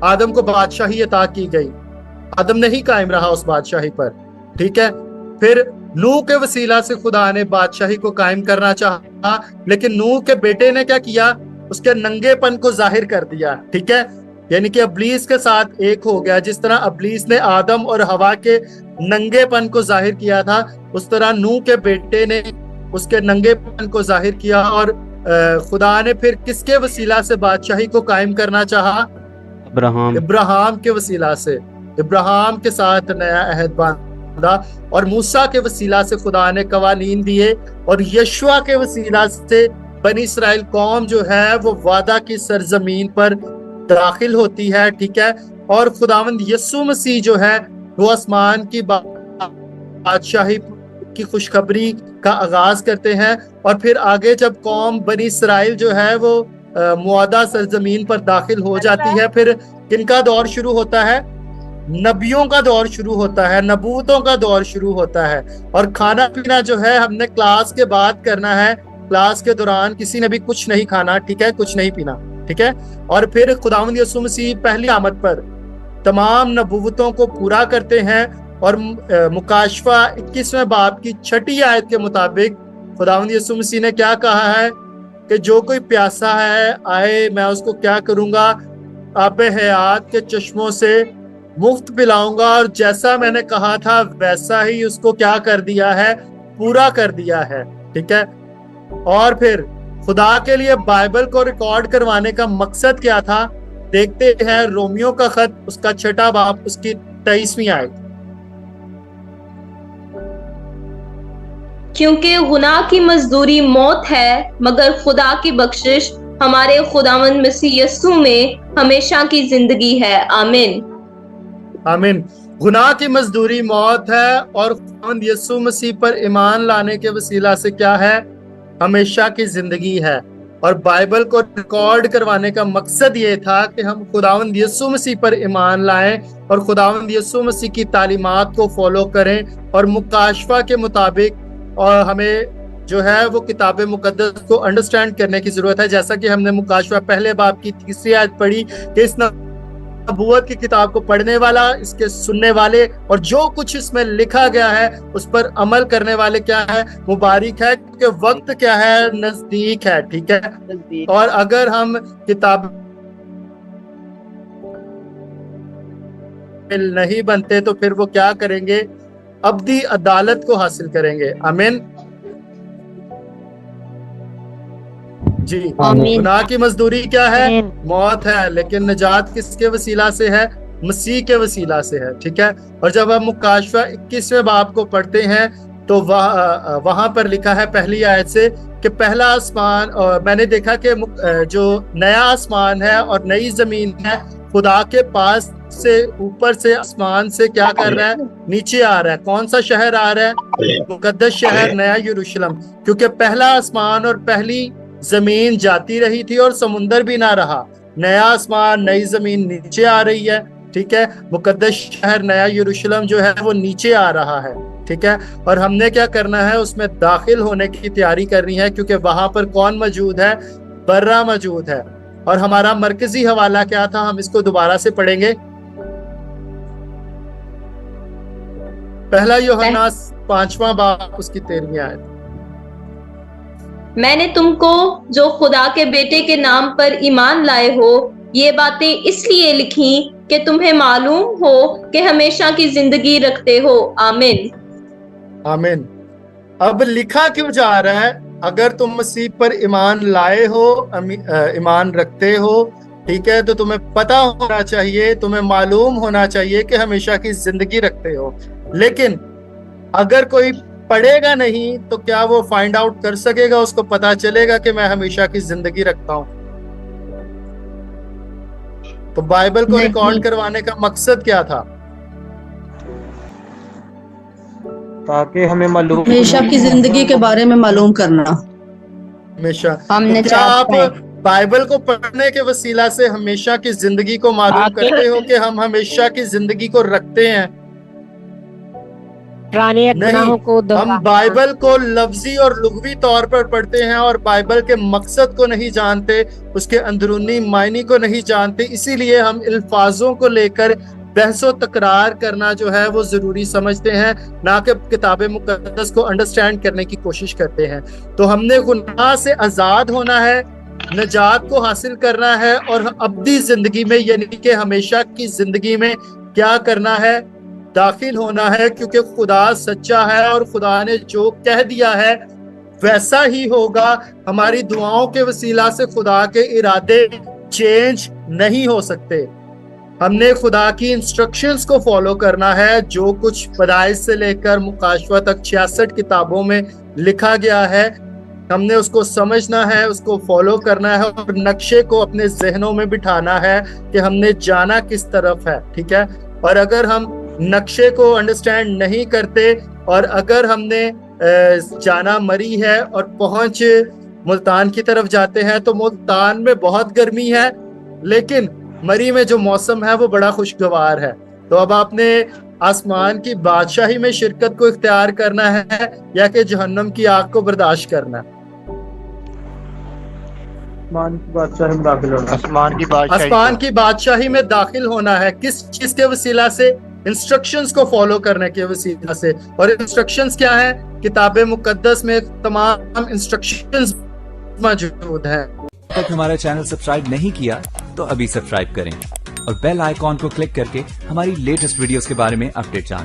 आदम को बादशाही अता की गई, आदम नहीं कायम रहा उस बादशाही पर, ठीक है। फिर नूह के वसीला से खुदा ने बादशाही को कायम करना चाहा, लेकिन नूह के बेटे ने क्या किया? उसके नंगेपन को जाहिर कर दिया, ठीक है। यानी कि अब्लीस के साथ एक हो गया। जिस तरह अब्लीस ने आदम और हवा के नंगेपन को जाहिर किया था, उस तरह नूह के बेटे ने उसके नंगेपन को जाहिर किया। और खुदा ने फिर किसके वसीला से बादशाही को कायम करना चाहा? इब्राहिम के वसीला से। इब्राहिम के साथ नया अहद बांधा और मूसा के वसीला से खुदा ने कवानीन दिए। और यशुआ के वसीला से बनी इस्राएल कौम जो है वो वादा की सरजमीन पर दाखिल होती है, ठीक है। और खुदावंद यीशु मसीह जो है वो आसमान की बादशाही की खुशखबरी का आगाज करते हैं। और फिर आगे जब कौम बनी इस्राएल जो है वो मुआदा सरजमीन पर दाखिल हो जाती है, फिर किनका दौर शुरू होता है? नबियों का दौर शुरू होता है, नबूतों का दौर शुरू होता है। और खाना पीना जो है हमने क्लास के बाद करना है, क्लास के दौरान किसी ने भी कुछ नहीं खाना, ठीक है, कुछ नहीं पीना, ठीक है। और फिर खुदावंद यीशु मसीह पहली आमद पर तमाम नबूवतों को पूरा करते हैं। और मुकाशफा 21वें बाब की 6 आयत के मुताबिक खुदावंद यीशु मसीह ने क्या कहा है कि जो कोई प्यासा है आए, मैं उसको क्या करूंगा? आबे हयात के चश्मों से मुफ्त पिलाऊंगा। और जैसा मैंने कहा था वैसा ही उसको क्या कर दिया है? पूरा कर दिया है, ठीक है। और फिर खुदा के लिए बाइबल को रिकॉर्ड करवाने का मकसद क्या था? देखते हैं रोमियो का खत उसका 6 बाब उसकी 23वीं आयत। क्योंकि गुनाह की मजदूरी मौत है, मगर खुदा की बख्शिश हमारे खुदावंद मसीह यीशु में हमेशा की जिंदगी है। आमीन आमीन। गुनाह की मजदूरी मौत है और खुदावंद यीशु मसीह पर ईमान लाने के वसीला से क्या है? हमेशा की जिंदगी है। और बाइबल को रिकॉर्ड करवाने का मकसद ये था कि हम खुदावंद यीशु मसीह पर ईमान लाएं और खुदावंद यीशु मसीह की तालीमात को फॉलो करें। और मुकाशफा के मुताबिक और हमें जो है वो किताब मुकद्दस को अंडरस्टैंड करने की जरूरत है। जैसा कि हमने मुकाशफा पहले बाब की 3री आयत पढ़ी कि इस नबूवत की किताब को पढ़ने वाला, इसके सुनने वाले और जो कुछ इसमें लिखा गया है उस पर अमल करने वाले क्या है, मुबारक है, क्योंकि वक्त क्या है, नजदीक है। ठीक है। और अगर हम किताब नहीं बनते तो फिर वो क्या करेंगे, अब्दी अदालत को हासिल करेंगे। आमीन जी। गुनाह की मजदूरी क्या है, मौत है, लेकिन निजात किसके वसीला से है, मसीह के वसीला से है। ठीक है। और जब हम मुकाशवा 21वें बाब को पढ़ते हैं तो वहां पर लिखा है पहली आयत से कि पहला आसमान, और मैंने देखा कि जो नया आसमान है और नई जमीन है खुदा के पास से, ऊपर से आसमान से क्या कर रहा है, नीचे आ रहा है। कौन सा शहर आ रहा है, मुकद्दस शहर नया यरूशलेम, क्योंकि पहला आसमान और पहली जमीन जाती रही थी और समुंदर भी ना रहा। नया आसमान नई जमीन नीचे आ रही है। ठीक है। मुकद्दस शहर नया यरूशलेम जो है वो नीचे आ रहा है। ठीक है। और हमने क्या करना है, उसमें दाखिल होने की तैयारी करनी है, क्योंकि वहां पर कौन मौजूद है, बर्रा मौजूद है। और हमारा मरकजी हवाला क्या था, हम इसको दोबारा से पढ़ेंगे। पहला यूहन्ना 5वां बाब उसकी 13वीं आयत। मैंने तुमको जो खुदा के बेटे के नाम पर ईमान लाए हो ये बातें इसलिए लिखी कि तुम्हें मालूम हो कि हमेशा की जिंदगी रखते हो। आमीन आमीन। अब लिखा क्यों जा रहा है, अगर तुम मसीह पर ईमान लाए हो, ईमान रखते हो, ठीक है, तो तुम्हें पता होना चाहिए, तुम्हें मालूम होना चाहिए कि हमेशा की जिंदगी रखते हो। लेकिन अगर कोई पढ़ेगा नहीं तो क्या वो फाइंड आउट कर सकेगा, उसको पता चलेगा कि मैं हमेशा की जिंदगी रखता हूं? तो बाइबल को रिकॉर्ड करवाने का मकसद क्या था? ताकि हमें मालूम, हमेशा की जिंदगी के बारे में मालूम करना। हमेशा हमने तो क्या आप बाइबल को पढ़ने के वसीला से हमेशा की जिंदगी को मालूम करते हो कि हम हमेशा की जिंदगी को रखते हैं? नहीं, हम बाइबल को लफ्जी और लुग़वी तौर पर पढ़ते हैं और बाइबल के मकसद को नहीं जानते, उसके अंदरूनी मायने को नहीं जानते। इसीलिए हम अल्फाजों को लेकर बहसो तकरार करना जो है वो जरूरी समझते हैं, ना कि किताब मुकद्दस को अंडरस्टैंड करने की कोशिश करते हैं। तो हमने गुनाह से आजाद होना है, निजात को हासिल करना है और अब्दी जिंदगी में यानी कि हमेशा की जिंदगी में क्या करना है, दाखिल होना है, क्योंकि खुदा सच्चा है और खुदा ने जो कह दिया है वैसा ही होगा। हमारी दुआओं के वसीला से खुदा के इरादे चेंज नहीं हो सकते। हमने खुदा की इंस्ट्रक्शंस को फॉलो करना है, जो कुछ पैदाइश से लेकर मुकाशवा तक 66 किताबों में लिखा गया है, हमने उसको समझना है, उसको फॉलो करना है और नक्शे को अपने जहनों में बिठाना है कि हमने जाना किस तरफ है। ठीक है। और अगर हम नक्शे को अंडरस्टैंड नहीं करते और अगर हमने जाना मरी है और पहुंच मुल्तान की तरफ जाते हैं तो मुल्तान में बहुत गर्मी है, लेकिन मरी में जो मौसम है वो बड़ा खुशगवार है। तो अब आपने आसमान की बादशाही में शिरकत को इख्तियार करना है या कि जहन्नम की आग को बर्दाश्त करना है? आसमान की बादशाही में दाखिल होना है। किस चीज के वसीला से? इंस्ट्रक्शंस को फॉलो करने के वसीला से। और इंस्ट्रक्शंस क्या है? किताब मुकद्दस में तमाम इंस्ट्रक्शंस मौजूद हैं। तक हमारा चैनल सब्सक्राइब नहीं किया तो अभी सब्सक्राइब करें और बेल आइकॉन को क्लिक करके हमारी लेटेस्ट वीडियोस के बारे में अपडेट जानें।